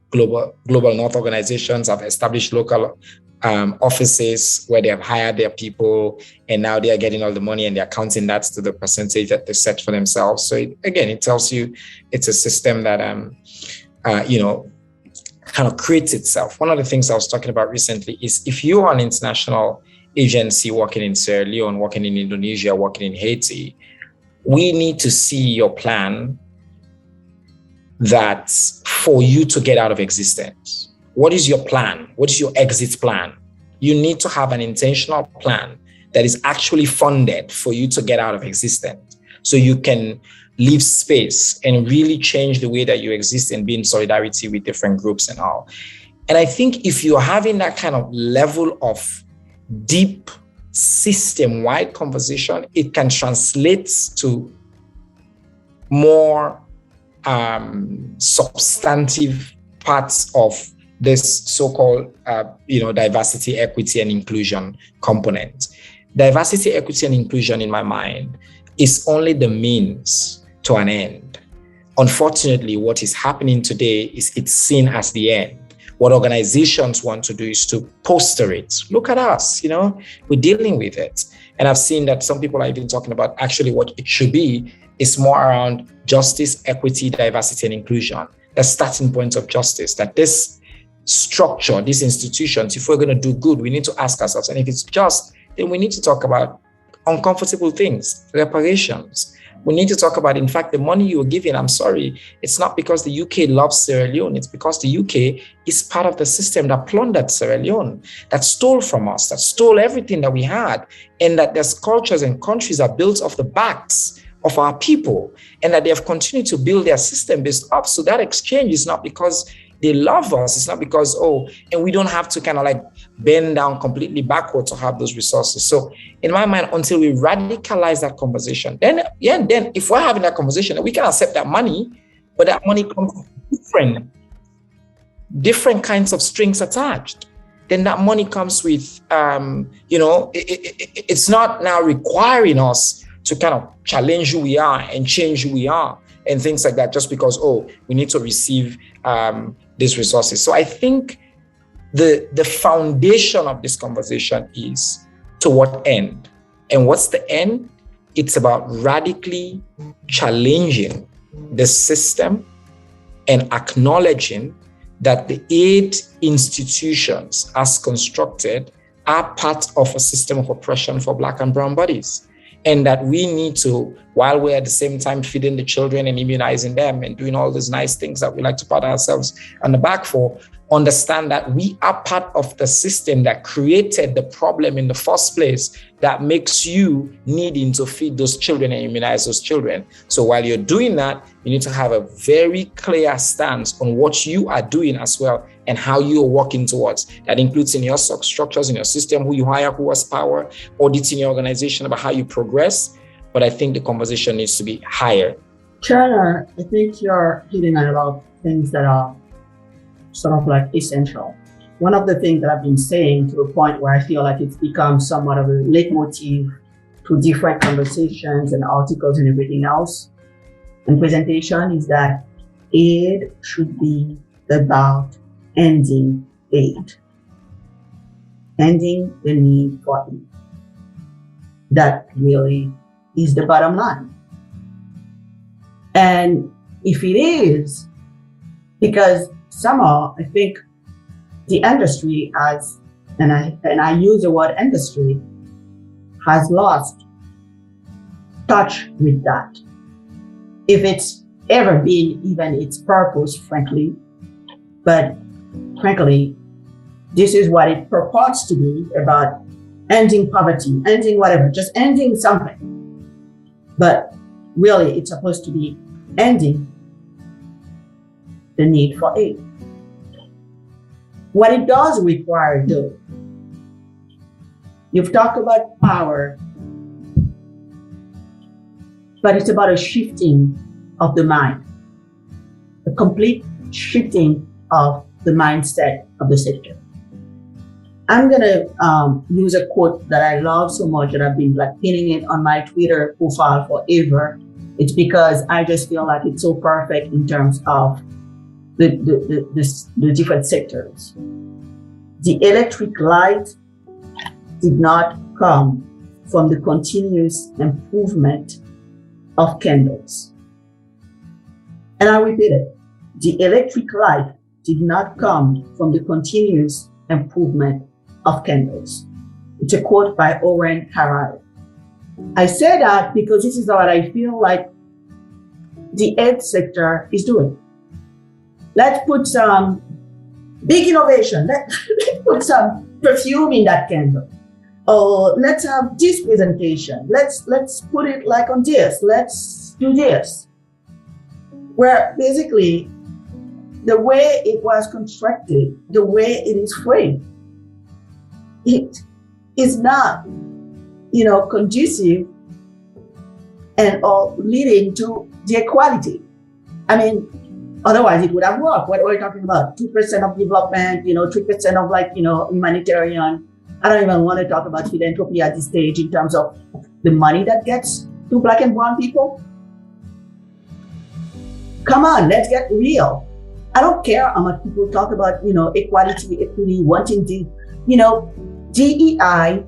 global North organizations have established local offices where they have hired their people, and now they are getting all the money and they're counting that to the percentage that they set for themselves. So it tells you it's a system that kind of creates itself. One of the things I was talking about recently is, if you are an international agency working in Sierra Leone, working in Indonesia, working in Haiti, we need to see your plan that's for you to get out of existence. What is your plan? What is your exit plan? You need to have an intentional plan that is actually funded for you to get out of existence, so you can leave space and really change the way that you exist and be in solidarity with different groups and all. And I think if you're having that kind of level of deep system-wide conversation, it can translate to more substantive parts of this so-called, diversity, equity, and inclusion component. Diversity, equity, and inclusion, in my mind, is only the means to an end. Unfortunately, what is happening today is it's seen as the end. What organizations want to do is to poster it. Look at us, we're dealing with it. And I've seen that some people are even talking about actually what it should be is more around justice, equity, diversity, and inclusion. The starting point of justice, that this structure, these institutions, if we're going to do good, we need to ask ourselves, and if it's just, then we need to talk about uncomfortable things, reparations. We need to talk about, in fact, the money you were giving. I'm sorry, it's not because the UK loves Sierra Leone. It's because the UK is part of the system that plundered Sierra Leone, that stole from us, that stole everything that we had, and that there's cultures and countries are built off the backs of our people, and that they have continued to build their system based up. So that exchange is not because they love us. It's not because, and we don't have to kind of like bend down completely backwards to have those resources. So in my mind, until we radicalize that conversation, then if we're having that conversation, we can accept that money, but that money comes with different kinds of strings attached. Then that money comes with, it's not now requiring us to kind of challenge who we are and change who we are and things like that, just because, we need to receive these resources. So I think the foundation of this conversation is to what end? And what's the end? It's about radically challenging the system and acknowledging that the aid institutions as constructed are part of a system of oppression for Black and brown bodies. And that we need to, while we're at the same time feeding the children and immunizing them and doing all those nice things that we like to pat ourselves on the back for, understand that we are part of the system that created the problem in the first place that makes you needing to feed those children and immunize those children. So while you're doing that, you need to have a very clear stance on what you are doing as well and how you are working towards. That includes in your structures, in your system, who you hire, who has power, auditing your organization about how you progress. But I think the conversation needs to be higher. Chernor, I think you're hitting on a lot of things that are sort of like essential. One of the things that I've been saying to a point where I feel like it's become somewhat of a leitmotif to different conversations and articles and everything else and presentation is that aid should be about ending aid, ending the need for aid. That really is the bottom line. And if it is, because somehow I think the industry has, and I use the word industry, has lost touch with that. If it's ever been even its purpose, frankly, but frankly, this is what it purports to be about ending poverty, ending whatever, just ending something. But really, it's supposed to be ending the need for aid. What it does require, though, you've talked about power, but it's about a shifting of the mind, a complete shifting of the mindset of the sector. I'm gonna use a quote that I love so much that I've been like pinning it on my Twitter profile forever. It's because I just feel like it's so perfect in terms of the different sectors. The electric light did not come from the continuous improvement of candles. And I repeat it, the electric light did not come from the continuous improvement of candles. It's a quote by Owen Harari. I say that because this is what I feel like the ed sector is doing. Let's put some big innovation. Let's put some perfume in that candle. Or let's have this presentation. Let's put it like on this. Let's do this. Where basically the way it was constructed, the way it is framed, it is not, conducive and or leading to the equality. I mean, otherwise it would have worked. What are we talking about? 2% of development, 3% of humanitarian. I don't even want to talk about philanthropy at this stage in terms of the money that gets to Black and brown people. Come on, let's get real. I don't care how much people talk about, equality, equity, wanting to, DEI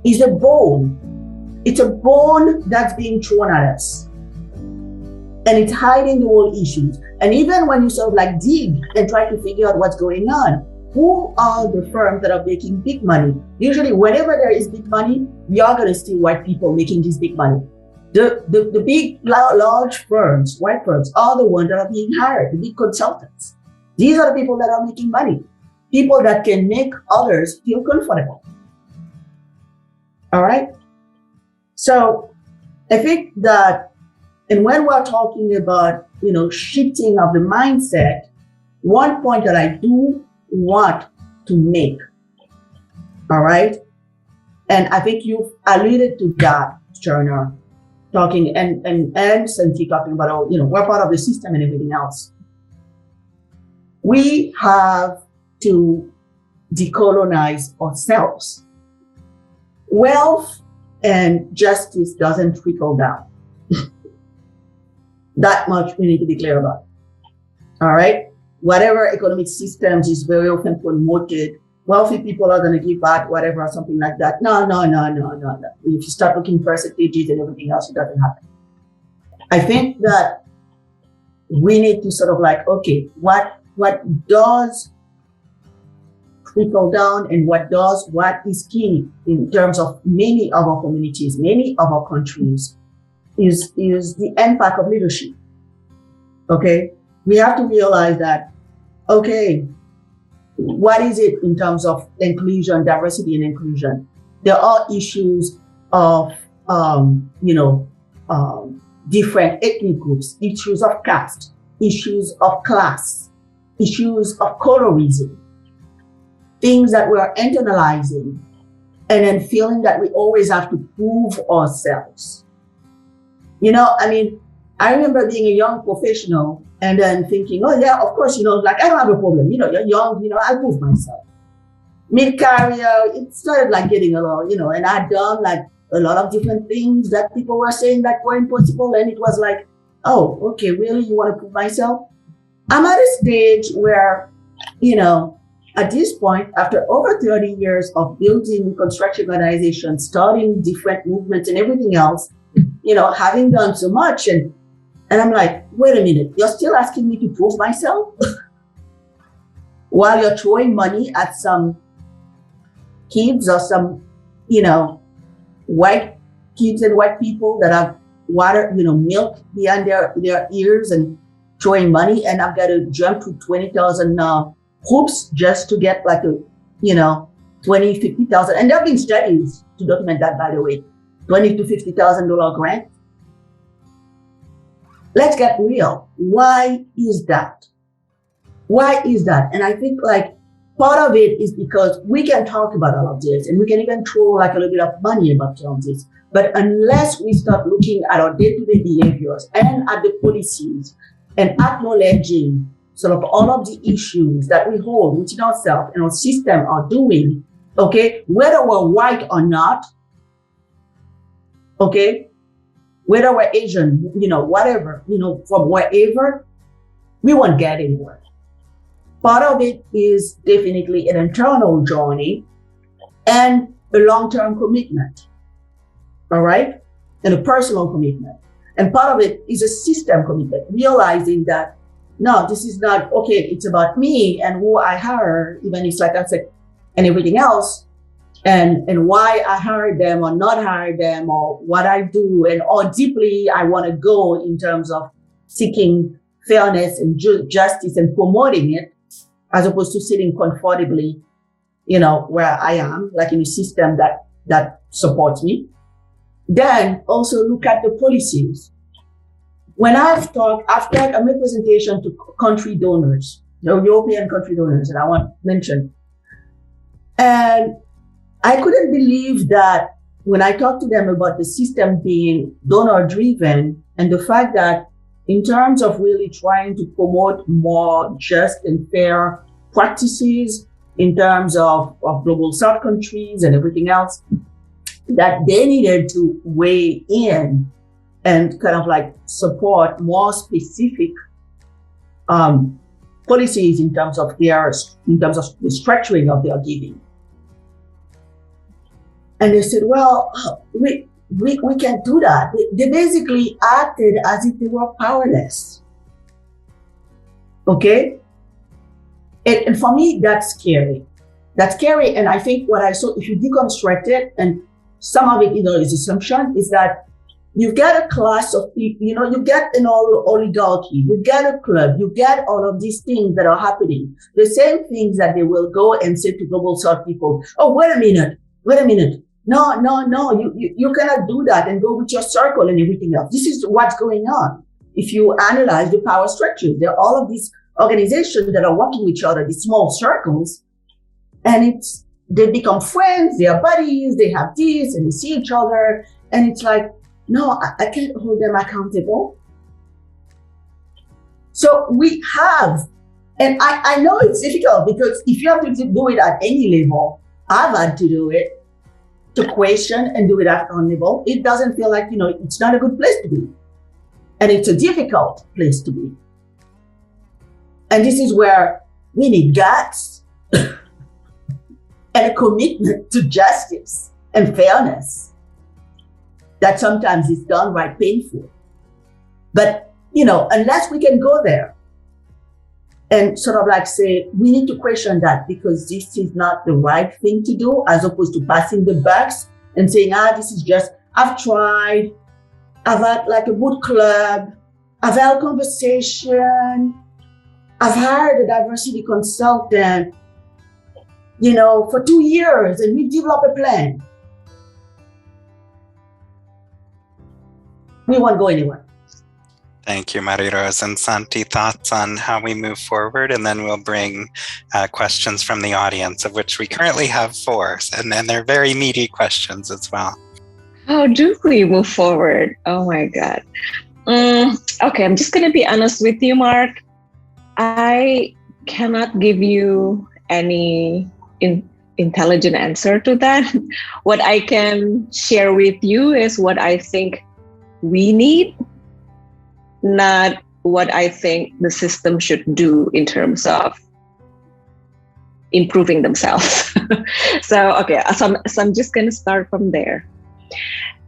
is a bone. It's a bone that's being thrown at us. And it's hiding the whole issues. And even when you sort of like dig and try to figure out what's going on, who are the firms that are making big money? Usually whenever there is big money, we are going to see white people making this big money. The big, large firms, white firms, are the ones that are being hired, the big consultants. These are the people that are making money, people that can make others feel comfortable. All right? So I think that, and when we're talking about, shifting of the mindset, one point that I do want to make, all right? And I think you've alluded to that, Chernor, talking and Santi talking about, we're part of the system and everything else. We have to decolonize ourselves. Wealth and justice doesn't trickle down. That much we need to be clear about. All right? Whatever economic systems is very often promoted, wealthy people are going to give back whatever or something like that. No. If you start looking percentages and everything else, it doesn't happen. I think that we need to sort of like, okay, what does trickle down and what is key in terms of many of our communities, many of our countries is the impact of leadership. Okay? We have to realize that, okay, what is it in terms of inclusion, diversity and inclusion? There are issues of, different ethnic groups, issues of caste, issues of class, issues of colorism, things that we're internalizing and then feeling that we always have to prove ourselves. I remember being a young professional and then thinking, oh yeah, of course, I don't have a problem. You're young, I'll prove myself. Mid-career, it started like getting a little, and I'd done like a lot of different things that people were saying that were impossible. And it was like, oh, okay, really? You want to prove myself? I'm at a stage where, at this point, after over 30 years of building construction organizations, starting different movements and everything else, having done so much, and I'm like, wait a minute, you're still asking me to prove myself? While you're throwing money at some kids or some, white kids and white people that have water, milk behind their ears and throwing money, and I've got to jump to 20,000 hoops just to get like a, 20, 50,000. And there have been studies to document that, by the way, $20,000 to $50,000 grant. Let's get real. Why is that? Why is that? And I think like part of it is because we can talk about all of this and we can even throw like a little bit of money about all of this. But unless we start looking at our day-to-day behaviors and at the policies and acknowledging sort of all of the issues that we hold within ourselves and our system are doing, okay, whether we're white or not, okay, whether we're Asian, whatever, from wherever, we won't get anywhere. Part of it is definitely an internal journey and a long-term commitment, all right? And a personal commitment. And part of it is a system commitment, realizing that, no, this is not, okay, it's about me and who I hire, even if, like I said, and everything else, and why I hire them or not hire them or what I do and how deeply I want to go in terms of seeking fairness and justice and promoting it, as opposed to sitting comfortably, where I am, like in a system that supports me. Then also look at the policies. When I've done a presentation to country donors, the European country donors that I want to mention, and I couldn't believe that when I talked to them about the system being donor-driven and the fact that in terms of really trying to promote more just and fair practices in terms of global South countries and everything else, that they needed to weigh in and kind of like support more specific policies in terms of the structuring of their giving. And they said, well, we can't do that. They basically acted as if they were powerless. Okay? And for me, that's scary. That's scary. And I think what I saw, if you deconstruct it, and some of it, is assumption, is that you get a class of people, you get an oligarchy, you get a club, you get all of these things that are happening. The same things that they will go and say to global South people, oh, wait a minute. No, you cannot do that and go with your circle and everything else. This is what's going on. If you analyze the power structures, there are all of these organizations that are working with each other, these small circles, and they become friends, they are buddies, they have this, and they see each other, and it's like, no, I can't hold them accountable. So we have, and I know it's difficult because if you have to do it at any level, I've had to do it, to question and do it accountable. It doesn't feel like, it's not a good place to be. And it's a difficult place to be. And this is where we need guts and a commitment to justice and fairness that sometimes is downright painful. But, unless we can go there and sort of like say, we need to question that because this is not the right thing to do, as opposed to passing the bucks and saying, this is just, I've tried, I've had like a boot club, I've had a conversation, I've hired a diversity consultant, for 2 years, and we developed a plan. We won't go anywhere. Thank you, Marie-Rose. And Santi, thoughts on how we move forward? And then we'll bring questions from the audience, of which we currently have 4. And then they're very meaty questions as well. How do we move forward? Oh my God. Okay, I'm just going to be honest with you, Mark. I cannot give you any intelligent answer to that. What I can share with you is what I think we need, not what I think the system should do in terms of improving themselves. So I'm just going to start from there.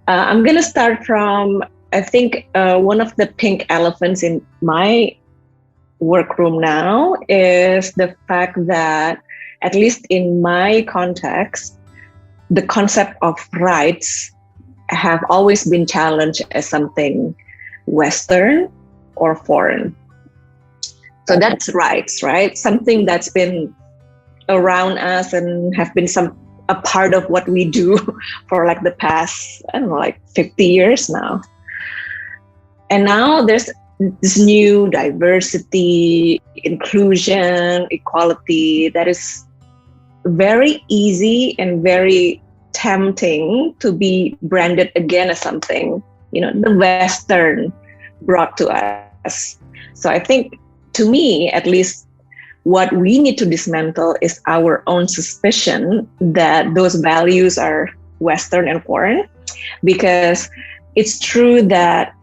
I'm going to start from, I think one of the pink elephants in my workroom now is the fact that, at least in my context, the concept of rights have always been challenged as something Western or foreign. So that's rights, right? Something that's been around us and have been a part of what we do for like the past, 50 years now. And now there's this new diversity, inclusion, equality that is very easy and very tempting to be branded again as something, the Western brought to us. So I think, to me, at least, what we need to dismantle is our own suspicion that those values are Western and foreign, because it's true that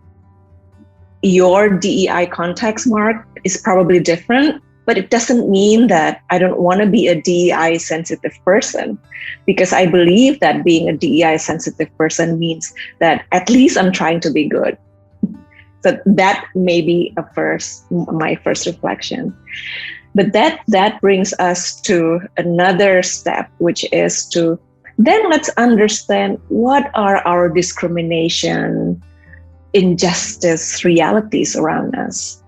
your DEI context, Mark, is probably different, but it doesn't mean that I don't want to be a DEI sensitive person, because I believe that being a DEI sensitive person means that at least I'm trying to be good. So that may be my first reflection. But that brings us to another step, which is to then let's understand what are our discrimination, injustice realities around us,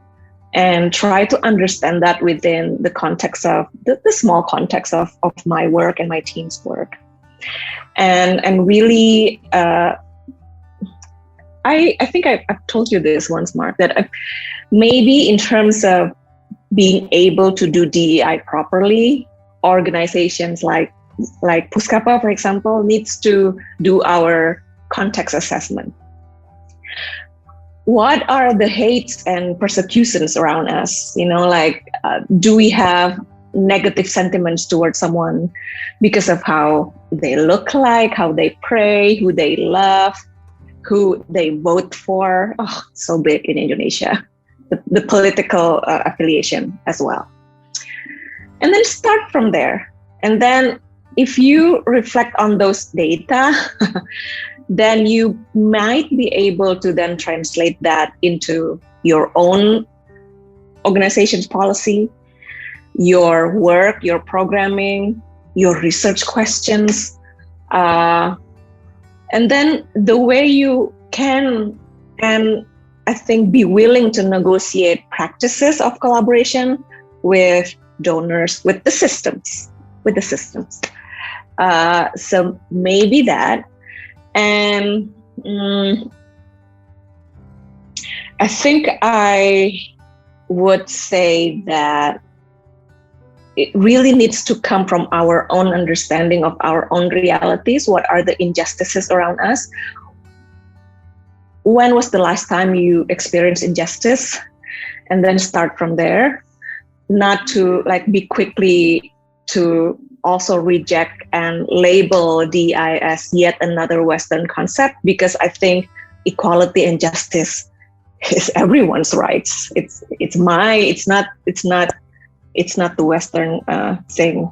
and try to understand that within the context of the small context of my work and my team's work. And really, I think I've told you this once, Mark, that maybe in terms of being able to do DEI properly, organizations like Puskapa, for example, needs to do our context assessment. What are the hates and persecutions around us? Do we have negative sentiments towards someone because of how they look like, how they pray, who they love, who they vote for? Oh, so big in Indonesia. The political affiliation as well. And then start from there. And then if you reflect on those data, then you might be able to then translate that into your own organization's policy, your work, your programming, your research questions, And then the way you can, and I think, be willing to negotiate practices of collaboration with donors, with the systems. So maybe that. And I think I would say that it really needs to come from our own understanding of our own realities. What are the injustices around us? When was the last time you experienced injustice? And then start from there, not to be quickly to also reject and label DEI as yet another Western concept, because I think equality and justice is everyone's rights. It's not the Western thing.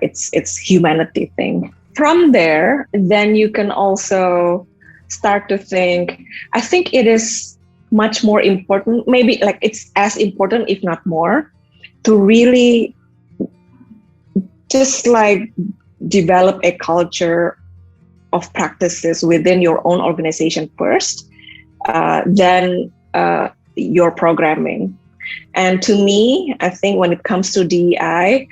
It's humanity thing. From there, then you can also start to think. I think it is much more important. Maybe it's as important, if not more, to really just develop a culture of practices within your own organization first, then your programming. And to me, I think when it comes to DEI,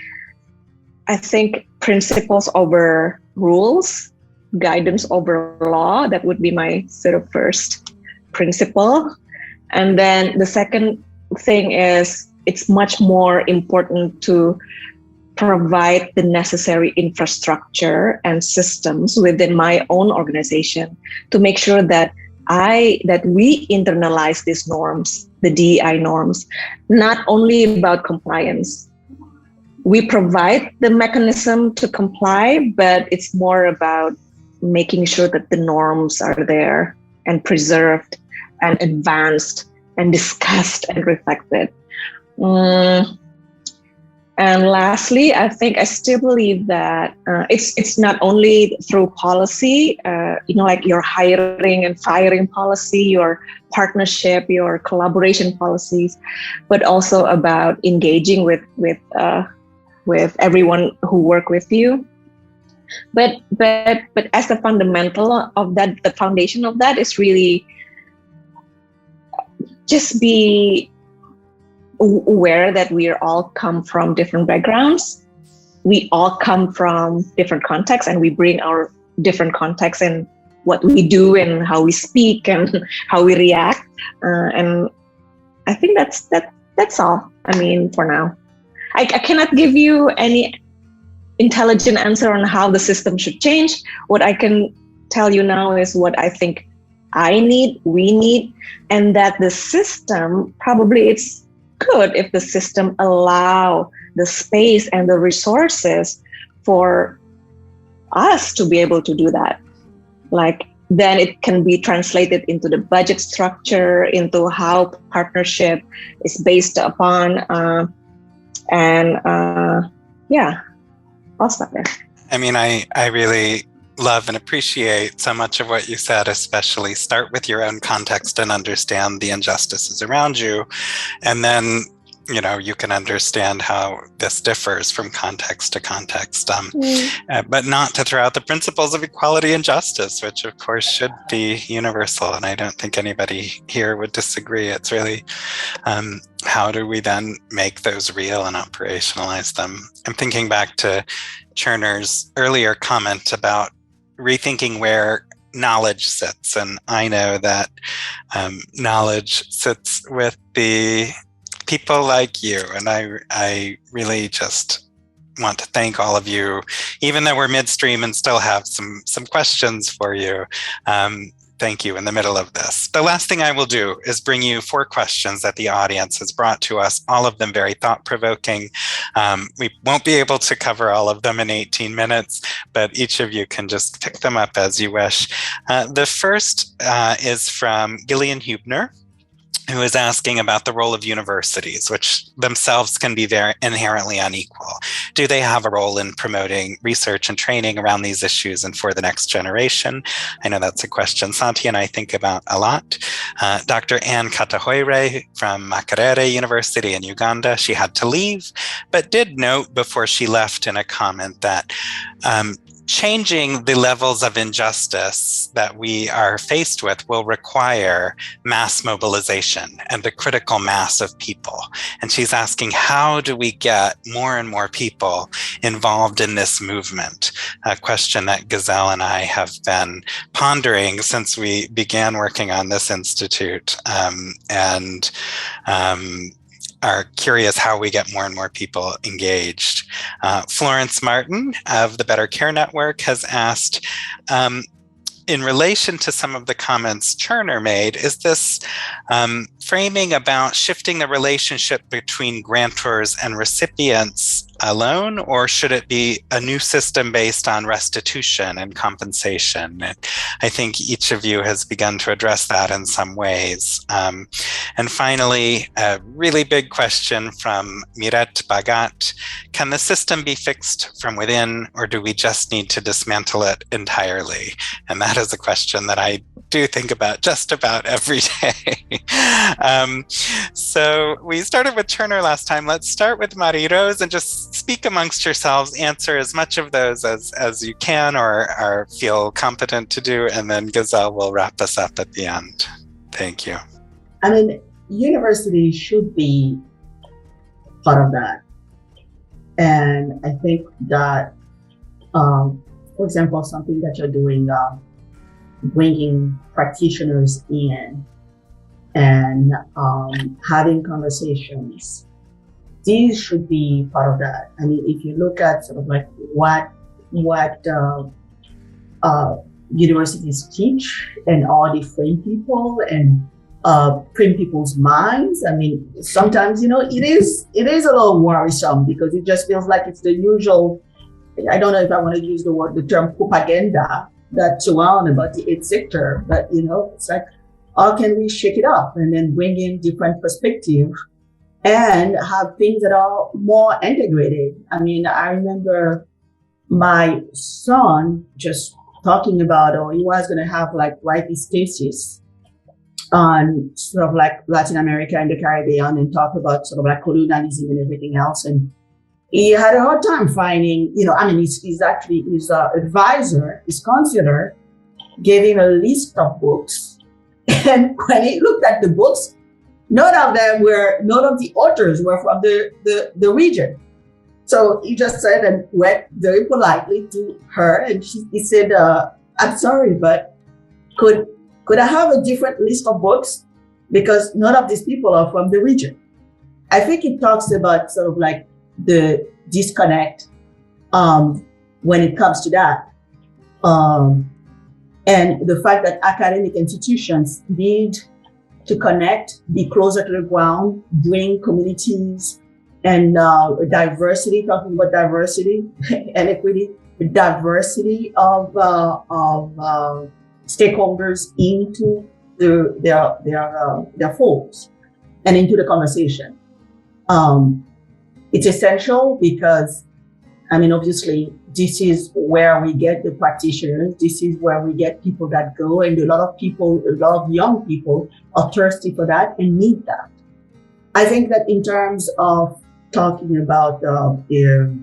I think principles over rules, guidance over law, that would be my sort of first principle. And then the second thing is it's much more important to provide the necessary infrastructure and systems within my own organization to make sure that we internalize these norms, the DEI norms, not only about compliance. We provide the mechanism to comply, but it's more about making sure that the norms are there and preserved and advanced and discussed and reflected. And lastly, I think I still believe that it's not only through policy, like your hiring and firing policy, your partnership, your collaboration policies, but also about engaging with everyone who work with you. But as the fundamental of that, the foundation of that is really just be aware that we all come from different backgrounds. We all come from different contexts, and we bring our different contexts and what we do and how we speak and how we react. And I think that's all. I mean, for now, I cannot give you any intelligent answer on how the system should change. What I can tell you now is what I think we need, and that the system, probably it's good if the system allow the space and the resources for us to be able to do that. Then it can be translated into the budget structure, into how partnership is based upon, I'll stop there. I mean, I really love and appreciate so much of what you said, especially start with your own context and understand the injustices around you. And then, you can understand how this differs from context to context, but not to throw out the principles of equality and justice, which of course should be universal. And I don't think anybody here would disagree. It's really, how do we then make those real and operationalize them? I'm thinking back to Chernor's earlier comment about rethinking where knowledge sits. And I know that knowledge sits with the people like you. And I really just want to thank all of you, even though we're midstream and still have some questions for you. Thank you in the middle of this. The last thing I will do is bring you 4 questions that the audience has brought to us, all of them very thought-provoking. We won't be able to cover all of them in 18 minutes, but each of you can just pick them up as you wish. The first is from Gillian Hubner, who is asking about the role of universities, which themselves can be very inherently unequal. Do they have a role in promoting research and training around these issues and for the next generation? I know that's a question Santi and I think about a lot. Dr. Anne Katahoire from Makerere University in Uganda, she had to leave, but did note before she left in a comment that changing the levels of injustice that we are faced with will require mass mobilization and a critical mass of people. And she's asking, how do we get more and more people involved in this movement? A question that Gazelle and I have been pondering since we began working on this institute, and are curious how we get more and more people engaged. Florence Martin of the Better Care Network has asked, in relation to some of the comments Chernor made, is this framing about shifting the relationship between grantors and recipients alone, or should it be a new system based on restitution and compensation? And I think each of you has begun to address that in some ways. And finally, a really big question from Miret Bagat: can the system be fixed from within, or do we just need to dismantle it entirely? And that is a question that I do think about just about every day. So we started with Chernor last time. Let's start with Marie-Rose and just speak amongst yourselves, answer as much of those as you can or feel competent to do, and then Gazelle will wrap us up at the end. Thank you. I mean, university should be part of that. And I think that, for example, something that you're doing, bringing practitioners in and having conversations, these should be part of that. I mean, if you look at sort of like what universities teach and how they frame people and frame people's minds, I mean, sometimes, it is a little worrisome because it just feels like it's the usual, I don't know if I want to use the term propaganda that surround about the eighth sector, but it's like, how can we shake it up and then bring in different perspectives and have things that are more integrated? I mean, I remember my son just talking about, he was going to write his thesis on sort of like Latin America and the Caribbean and talk about sort of like colonialism and everything else. And he had a hard time finding, his advisor, his counselor, gave him a list of books. And when he looked at the books, none of the authors were from the region. So he just said and went very politely to her, and he said, I'm sorry, but could I have a different list of books? Because none of these people are from the region. I think it talks about sort of like the disconnect when it comes to that. And the fact that academic institutions need to connect, be closer to the ground, bring communities and diversity, talking about diversity and equity, the diversity of stakeholders into their folds and into the conversation. It's essential because, obviously, this is where we get the practitioners. This is where we get people that go, and a lot of young people are thirsty for that and need that. I think that in terms of talking about can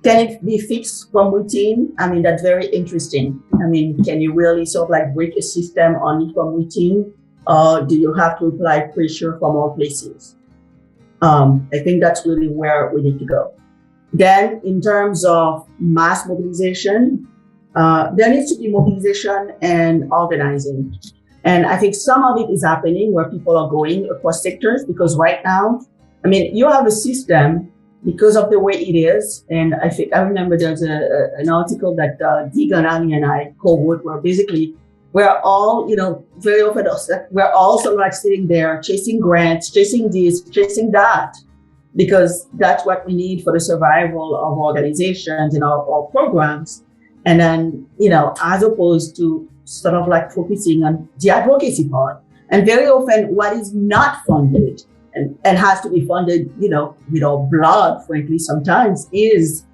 it be fixed from within? That's very interesting. Can you really sort of like break a system only from within, or do you have to apply pressure from all places? I think that's really where we need to go. Then in terms of mass mobilization, there needs to be mobilization and organizing. And I think some of it is happening where people are going across sectors, because right now, you have a system because of the way it is. And I remember there's an article that Deegan, Ali and I co-wrote where basically we're all, very often we're all sort of like sitting there chasing grants, chasing this, chasing that, because that's what we need for the survival of organizations and our programs. And then, as opposed to sort of like focusing on the advocacy part. And very often what is not funded and has to be funded, with our blood, frankly, sometimes, is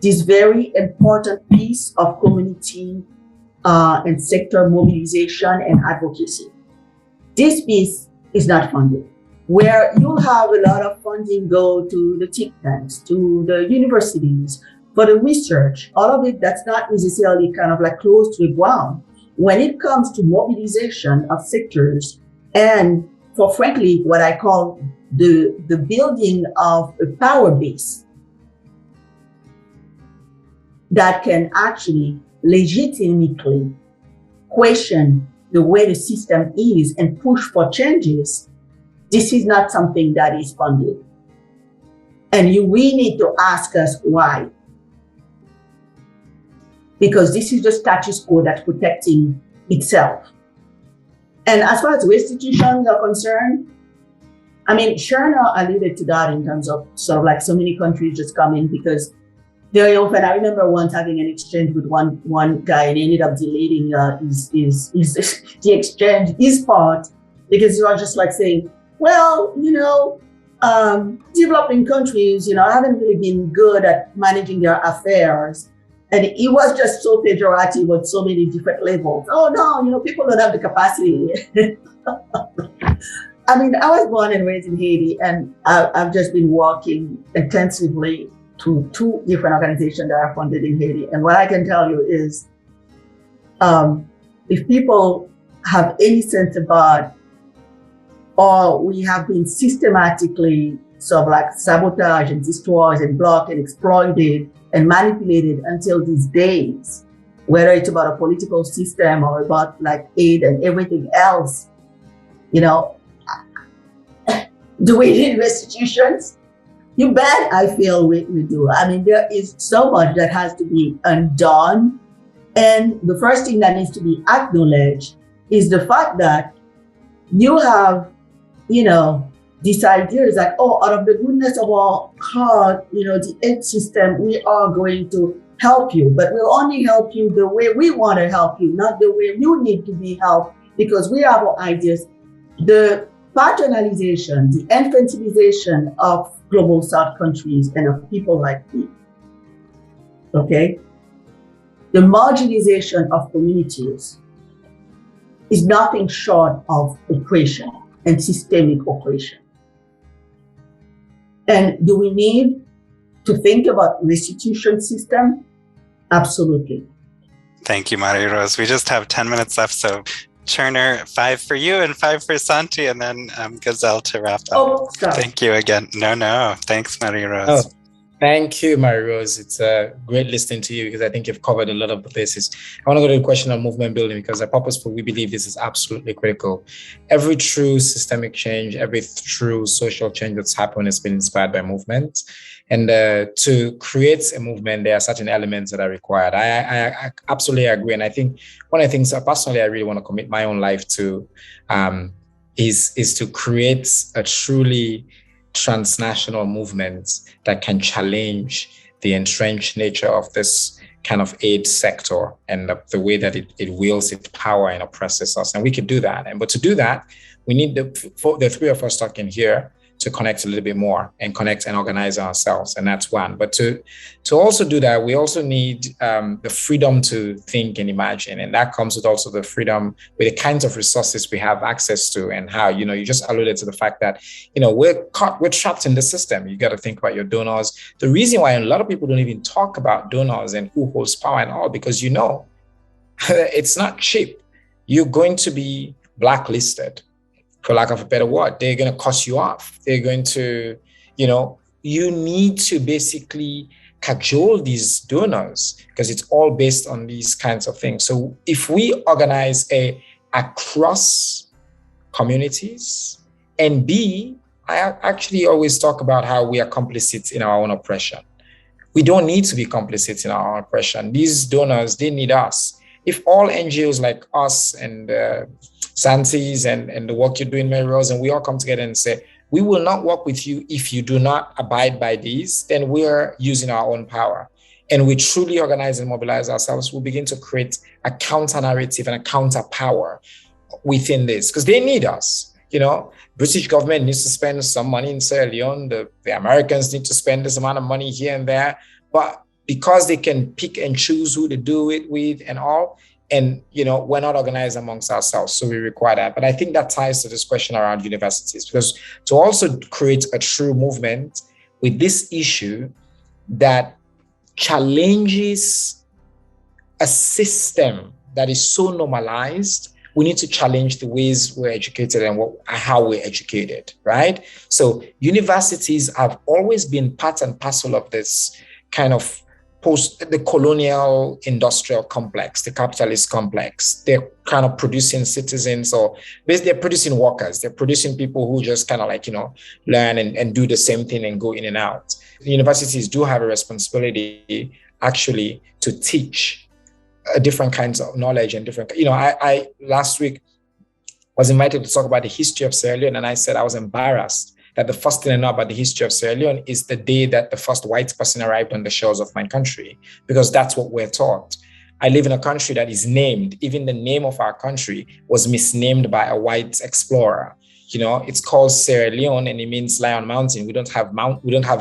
this very important piece of community and sector mobilization and advocacy. This piece is not funded, where you'll have a lot of funding go to the think tanks, to the universities, for the research, all of it that's not necessarily kind of like close to the ground. When it comes to mobilization of sectors and for frankly, what I call the building of a power base that can actually legitimately question the way the system is and push for changes, this is not something that is funded. And we need to ask us why. Because this is the status quo that's protecting itself. And as far as restitutions are concerned, I mean, Chernor alluded to that in terms of sort of like so many countries just come in because very often, I remember once having an exchange with one guy and he ended up deleting the exchange, his part, because he was just like saying, well, developing countries, haven't really been good at managing their affairs. And it was just so pejorative on so many different levels. Oh no, people don't have the capacity. I mean, I was born and raised in Haiti, and I've just been working intensively to 2 different organizations that are funded in Haiti. And what I can tell you is, if people have any sense about, or we have been systematically sort of like sabotaged and destroyed and blocked and exploited and manipulated until these days, whether it's about a political system or about like aid and everything else, do we need restitutions? You bet I feel we do. I mean, there is so much that has to be undone. And the first thing that needs to be acknowledged is the fact that you have, this idea is that, out of the goodness of our heart, the aid system, we are going to help you, but we'll only help you the way we want to help you, not the way you need to be helped, because we have our ideas. The paternalization, the infantilization of global South countries and of people like me, okay? The marginalization of communities is nothing short of oppression and systemic oppression. And do we need to think about restitution system? Absolutely. Thank you, Marie-Rose. We just have 10 minutes left, so Chernor, 5 for you and 5 for Santi, and then Gazelle to wrap up. Oh, sorry. Thank you again. No. Thanks, Marie-Rose. Oh, thank you, Marie-Rose. It's great listening to you because I think you've covered a lot of the places. I want to go to the question of movement building because at Purposeful, we believe this is absolutely critical. Every true systemic change, every true social change that's happened has been inspired by movement. And to create a movement, there are certain elements that are required. I absolutely agree. And I think one of the things personally I really want to commit my own life to is to create a truly transnational movement that can challenge the entrenched nature of this kind of aid sector and the way that it wields its power and oppresses us. And we could do that. But to do that, we need the 3 of us talking here to connect a little bit more and connect and organize ourselves. And that's one. But to also do that, we also need the freedom to think and imagine. And that comes with also the freedom with the kinds of resources we have access to and how, you just alluded to the fact that, we're trapped in the system. You got to think about your donors. The reason why a lot of people don't even talk about donors and who holds power and all, because it's not cheap. You're going to be blacklisted. For lack of a better word, they're going to cut you off. They're going to, you need to basically cajole these donors because it's all based on these kinds of things. So if we organize across communities, and B, I actually always talk about how we are complicit in our own oppression. We don't need to be complicit in our own oppression. These donors, they need us. If all NGOs like us and Santi's and the work you're doing, Marie-Rose, and we all come together and say, we will not work with you if you do not abide by these, then we're using our own power. And we truly organize and mobilize ourselves, we'll begin to create a counter narrative and a counter power within this, because they need us. British government needs to spend some money in Sierra Leone. The Americans need to spend this amount of money here and there. But because they can pick and choose who to do it with and all, and, we're not organized amongst ourselves, so we require that. But I think that ties to this question around universities, because to also create a true movement with this issue that challenges a system that is so normalized, we need to challenge the ways we're educated and how we're educated, right? So universities have always been part and parcel of this kind of the colonial industrial complex, the capitalist complex. They're kind of producing citizens, or basically they're producing workers. They're producing people who just kind of like, learn and do the same thing and go in and out. Universities do have a responsibility actually to teach different kinds of knowledge and different, I last week was invited to talk about the history of Sierra Leone, and I said I was embarrassed that the first thing I know about the history of Sierra Leone is the day that the first white person arrived on the shores of my country, because that's what we're taught. I live in a country that is named, even the name of our country was misnamed by a white explorer. It's called Sierra Leone and it means Lion Mountain. We don't have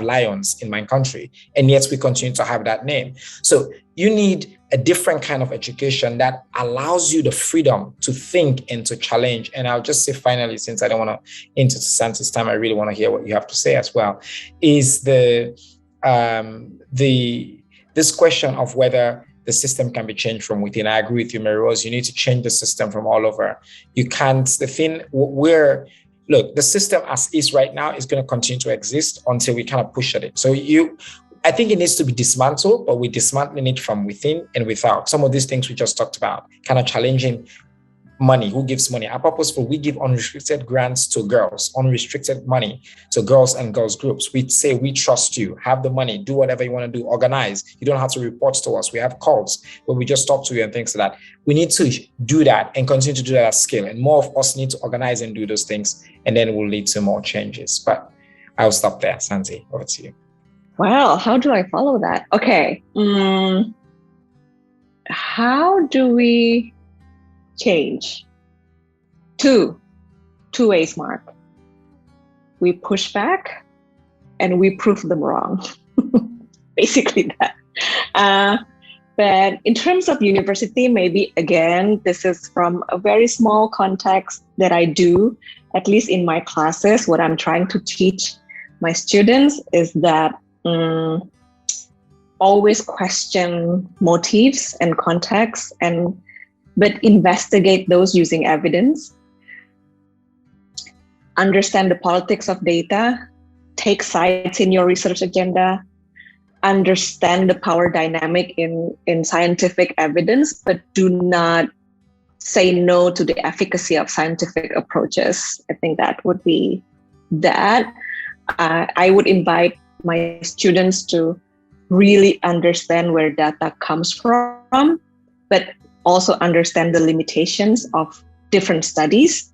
lions in my country, and yet we continue to have that name. So you need a different kind of education that allows you the freedom to think and to challenge. And I'll just say finally, since I don't want to into Santi's time, I really want to hear what you have to say as well, is this question of whether the system can be changed from within. I agree with you, Marie-Rose. You need to change the system from all over. You can't, the system as is right now is going to continue to exist until we kind of push at it. So I think it needs to be dismantled, but we're dismantling it from within and without. Some of these things we just talked about, kind of challenging money. Who gives money? Our purposeful, we give unrestricted grants to girls, unrestricted money to girls and girls groups. We say, we trust you, have the money, do whatever you want to do, organize. You don't have to report to us. We have calls where we just talk to you and things like that. We need to do that and continue to do that at scale. And more of us need to organize and do those things, and then it will lead to more changes. But I'll stop there. Santi, over to you. Wow, how do I follow that? Okay. How do we change? Two ways, Mark. We push back and we prove them wrong. Basically that. But in terms of university, maybe again, this is from a very small context that I do, at least in my classes. What I'm trying to teach my students is that always question motives and context, but investigate those using evidence. Understand the politics of data, take sides in your research agenda, understand the power dynamic in scientific evidence, but do not say no to the efficacy of scientific approaches. I think that would be that. I would invite my students to really understand where data comes from, but also understand the limitations of different studies.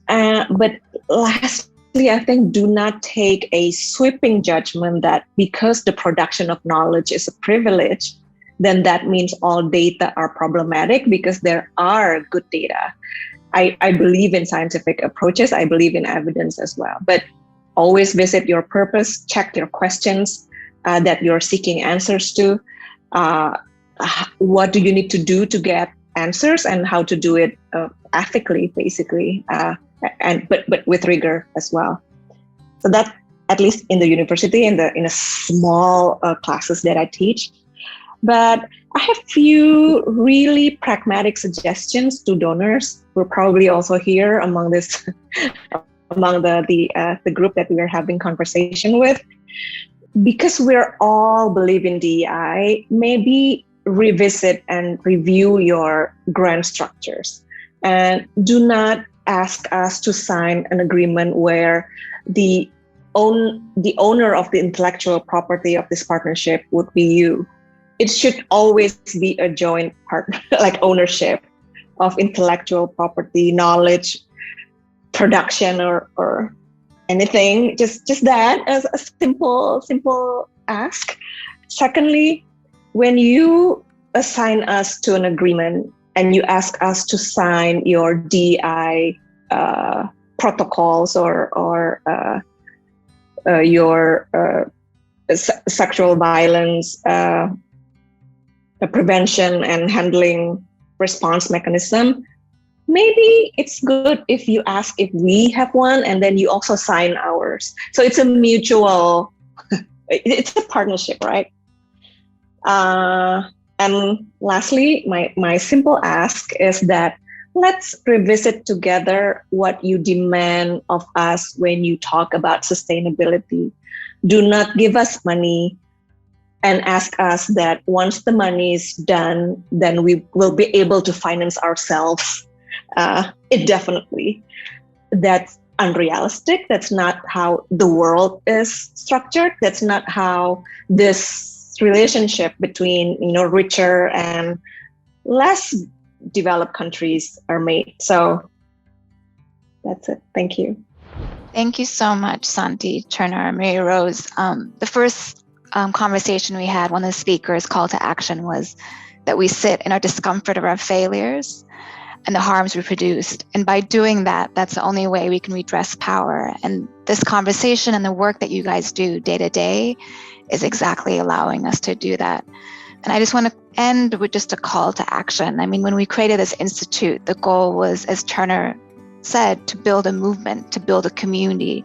But lastly, I think do not take a sweeping judgment that because the production of knowledge is a privilege, then that means all data are problematic, because there are good data. I believe in scientific approaches. I believe in evidence as well. But always visit your purpose, check your questions that you're seeking answers to. What do you need to do to get answers, and how to do it ethically, basically, but with rigor as well. So that, at least in the university, in a small classes that I teach. But I have few really pragmatic suggestions to donors. We're probably also here among this. Among the group that we are having conversation with, because we're all believe in DEI, maybe revisit and review your grant structures, and do not ask us to sign an agreement where the owner of the intellectual property of this partnership would be you. It should always be a joint partner, like ownership of intellectual property, knowledge, production, or anything. Just that as a simple ask. Secondly, when you assign us to an agreement and you ask us to sign your DEI protocols or your sexual violence prevention and handling response mechanism, maybe it's good if you ask if we have one and then you also sign ours. So it's a mutual, it's a partnership, right? And lastly, my simple ask is that let's revisit together what you demand of us when you talk about sustainability. Do not give us money and ask us that once the money is done, then we will be able to finance ourselves indefinitely. That's unrealistic. That's not how the world is structured. That's not how this relationship between richer and less developed countries are made. So that's it. Thank you. Thank you so much, Santi, Chernor, Marie-Rose. The first conversation we had, one of the speakers' call to action was that we sit in our discomfort of our failures and the harms we produced. And by doing that, that's the only way we can redress power. And this conversation and the work that you guys do day to day is exactly allowing us to do that. And I just want to end with just a call to action. I mean, when we created this institute, the goal was, as Chernor said, to build a movement, to build a community,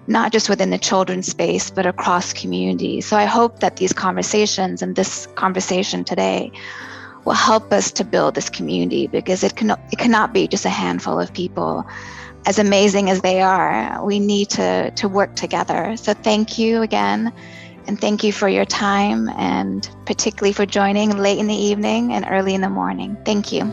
not just within the children's space, but across communities. So I hope that these conversations and this conversation today will help us to build this community, because it cannot be just a handful of people. As amazing as they are, we need to work together. So thank you again. And thank you for your time, and particularly for joining late in the evening and early in the morning. Thank you.